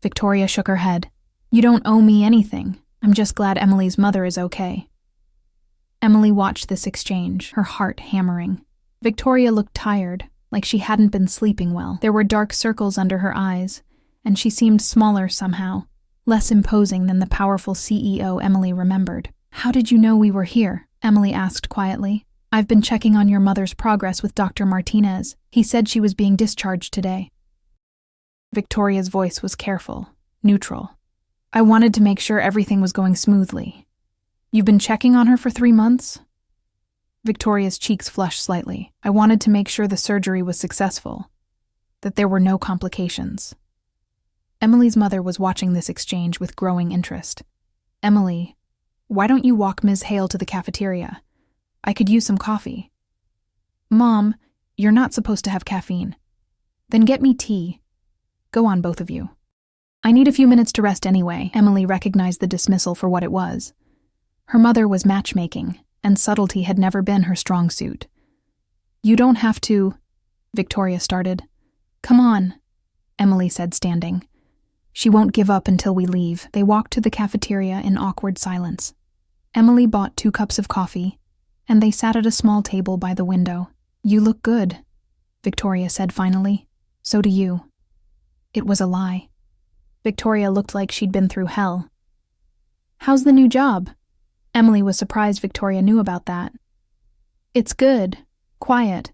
Victoria shook her head. "You don't owe me anything. I'm just glad Emily's mother is okay." Emily watched this exchange, her heart hammering. Victoria looked tired, like she hadn't been sleeping well. There were dark circles under her eyes, and she seemed smaller somehow, less imposing than the powerful CEO Emily remembered. "How did you know we were here?" Emily asked quietly. "I've been checking on your mother's progress with Dr. Martinez. He said she was being discharged today." Victoria's voice was careful, neutral. "I wanted to make sure everything was going smoothly." "You've been checking on her for 3 months?" Victoria's cheeks flushed slightly. "I wanted to make sure the surgery was successful, that there were no complications." Emily's mother was watching this exchange with growing interest. "Emily, why don't you walk Ms. Hale to the cafeteria? I could use some coffee." "Mom, you're not supposed to have caffeine." "Then get me tea. Go on, both of you." "I need a few minutes to rest anyway." Emily recognized the dismissal for what it was. Her mother was matchmaking, and subtlety had never been her strong suit. "You don't have to..." Victoria started. "Come on," Emily said, standing. "She won't give up until we leave." They walked to the cafeteria in awkward silence. Emily bought 2 cups of coffee, and they sat at a small table by the window. "You look good," Victoria said finally. "So do you." It was a lie. Victoria looked like she'd been through hell. "How's the new job?" Emily was surprised Victoria knew about that. "It's good. Quiet.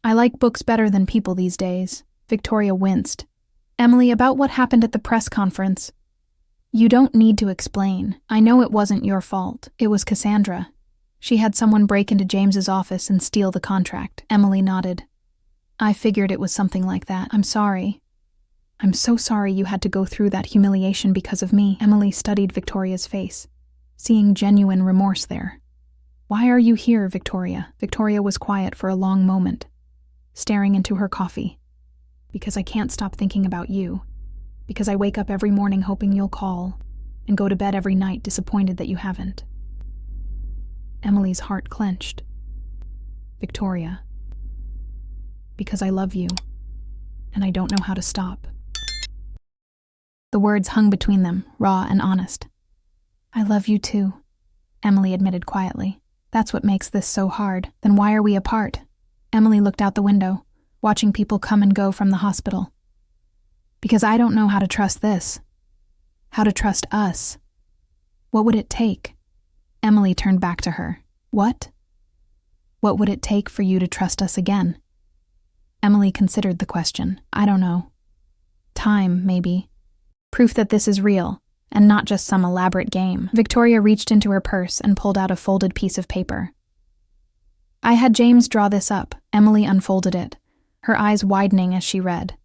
I like books better than people these days." Victoria winced. "Emily, about what happened at the press conference." "You don't need to explain. I know it wasn't your fault. It was Cassandra. She had someone break into James's office and steal the contract." Emily nodded. "I figured it was something like that. I'm sorry. I'm so sorry you had to go through that humiliation because of me." Emily studied Victoria's face, seeing genuine remorse there. "Why are you here, Victoria?" Victoria was quiet for a long moment, staring into her coffee. "Because I can't stop thinking about you. Because I wake up every morning hoping you'll call, and go to bed every night disappointed that you haven't." Emily's heart clenched. "Victoria. Because I love you, and I don't know how to stop." The words hung between them, raw and honest. "I love you too," Emily admitted quietly. "That's what makes this so hard. Then why are we apart?" Emily looked out the window, watching people come and go from the hospital. "Because I don't know how to trust this. How to trust us. What would it take?" Emily turned back to her. "What? What would it take for you to trust us again?" Emily considered the question. "I don't know. Time, maybe. Proof that this is real, and not just some elaborate game." Victoria reached into her purse and pulled out a folded piece of paper. "I had James draw this up." Emily unfolded it, her eyes widening as she read.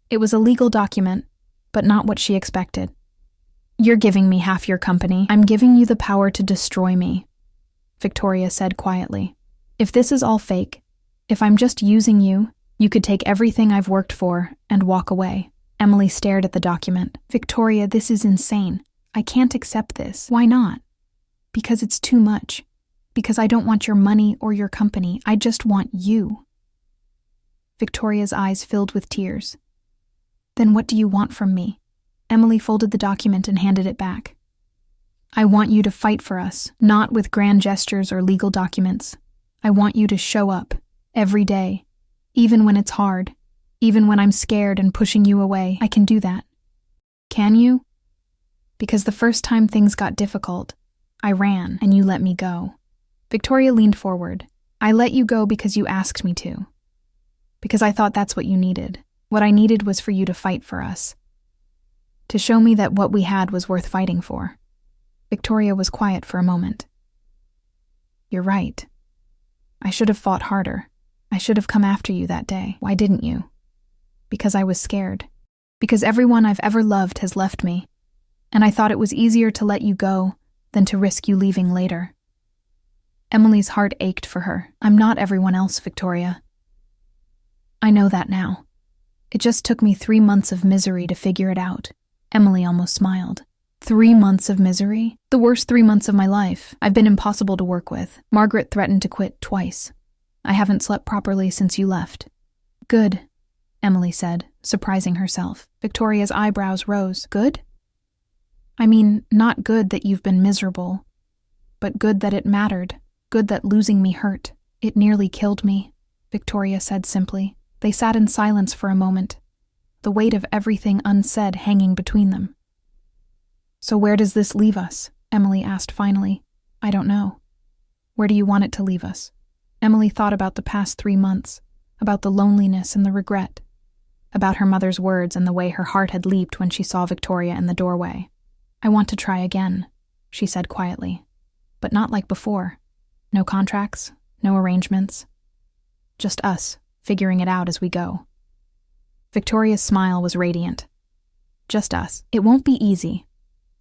It was a legal document, but not what she expected. "You're giving me half your company. I'm giving you the power to destroy me," Victoria said quietly. "If this is all fake, if I'm just using you, you could take everything I've worked for and walk away." Emily stared at the document. "Victoria, this is insane. I can't accept this." "Why not?" "Because it's too much. Because I don't want your money or your company. I just want you." Victoria's eyes filled with tears. "Then what do you want from me?" Emily folded the document and handed it back. "I want you to fight for us, not with grand gestures or legal documents. I want you to show up, every day, even when it's hard, even when I'm scared and pushing you away. I can do that." "Can you?" "Because the first time things got difficult, I ran and you let me go." Victoria leaned forward. "I let you go because you asked me to. Because I thought that's what you needed. What I needed was for you to fight for us. To show me that what we had was worth fighting for." Victoria was quiet for a moment. "You're right. I should have fought harder. I should have come after you that day. Why didn't you?" "Because I was scared. Because everyone I've ever loved has left me. And I thought it was easier to let you go than to risk you leaving later." Emily's heart ached for her. "I'm not everyone else, Victoria. I know that now. It just took me 3 months of misery to figure it out." Emily almost smiled. 3 months of misery? The worst 3 months of my life. I've been impossible to work with. Margaret threatened to quit twice. I haven't slept properly since you left." "Good," Emily said, surprising herself. Victoria's eyebrows rose. "Good?" "I mean, not good that you've been miserable, but good that it mattered. Good that losing me hurt. It nearly killed me," Victoria said simply. They sat in silence for a moment, the weight of everything unsaid hanging between them. "So where does this leave us?" Emily asked finally. "I don't know. Where do you want it to leave us?" Emily thought about the past 3 months, about the loneliness and the regret, about her mother's words and the way her heart had leaped when she saw Victoria in the doorway. "I want to try again," she said quietly. "But not like before. No contracts, no arrangements. Just us, figuring it out as we go." Victoria's smile was radiant. "Just us. It won't be easy.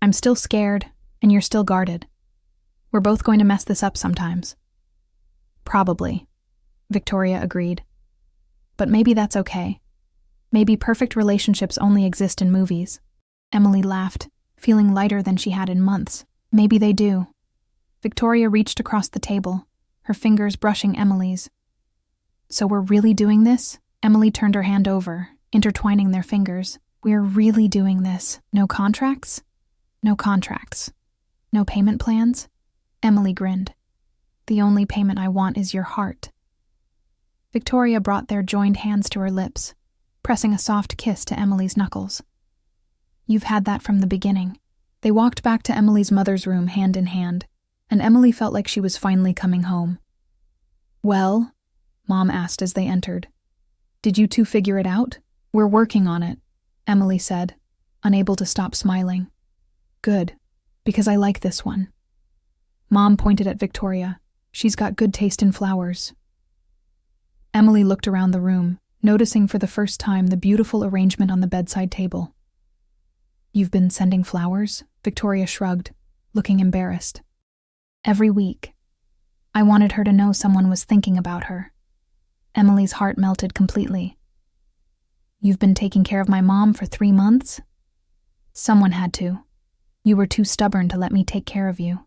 I'm still scared, and you're still guarded. We're both going to mess this up sometimes." "Probably," Victoria agreed. "But maybe that's okay. Maybe perfect relationships only exist in movies." Emily laughed, feeling lighter than she had in months. "Maybe they do." Victoria reached across the table, her fingers brushing Emily's. "So we're really doing this?" Emily turned her hand over, intertwining their fingers. "We're really doing this. No contracts?" "No contracts. No payment plans?" Emily grinned. The only payment I want is your heart." Victoria brought their joined hands to her lips, pressing a soft kiss to Emily's knuckles. "You've had that from the beginning." They walked back to Emily's mother's room hand in hand, and Emily felt like she was finally coming home. "Well?" Mom asked as they entered. "Did you two figure it out?" "We're working on it," Emily said, unable to stop smiling. "Good, because I like this one." Mom pointed at Victoria. "She's got good taste in flowers." Emily looked around the room, noticing for the first time the beautiful arrangement on the bedside table. "You've been sending flowers?" Victoria shrugged, looking embarrassed. "Every week. I wanted her to know someone was thinking about her." Emily's heart melted completely. "You've been taking care of my mom for 3 months?" "Someone had to. You were too stubborn to let me take care of you."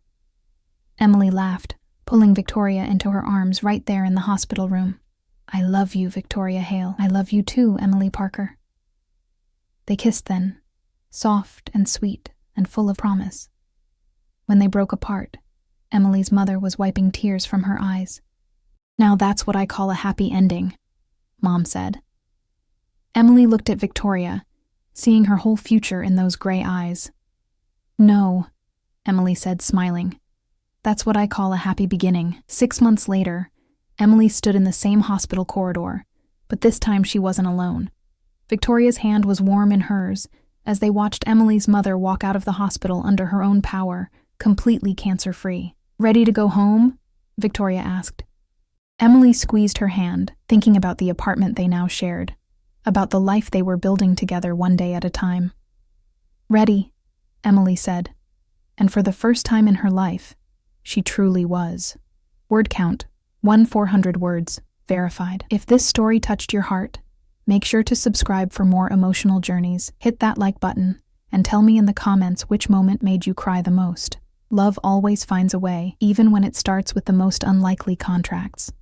Emily laughed, pulling Victoria into her arms right there in the hospital room. "I love you, Victoria Hale. I love you too, Emily Parker." They kissed then, soft and sweet and full of promise. When they broke apart, Emily's mother was wiping tears from her eyes. "Now that's what I call a happy ending," Mom said. Emily looked at Victoria, seeing her whole future in those gray eyes. "No," Emily said, smiling. "That's what I call a happy beginning." 6 months later, Emily stood in the same hospital corridor, but this time she wasn't alone. Victoria's hand was warm in hers as they watched Emily's mother walk out of the hospital under her own power, completely cancer-free. "Ready to go home?" Victoria asked. Emily squeezed her hand, thinking about the apartment they now shared, about the life they were building together one day at a time. "Ready," Emily said, and for the first time in her life, she truly was. Word count, 1,400 words, verified. If this story touched your heart, make sure to subscribe for more emotional journeys, hit that like button, and tell me in the comments which moment made you cry the most. Love always finds a way, even when it starts with the most unlikely contracts.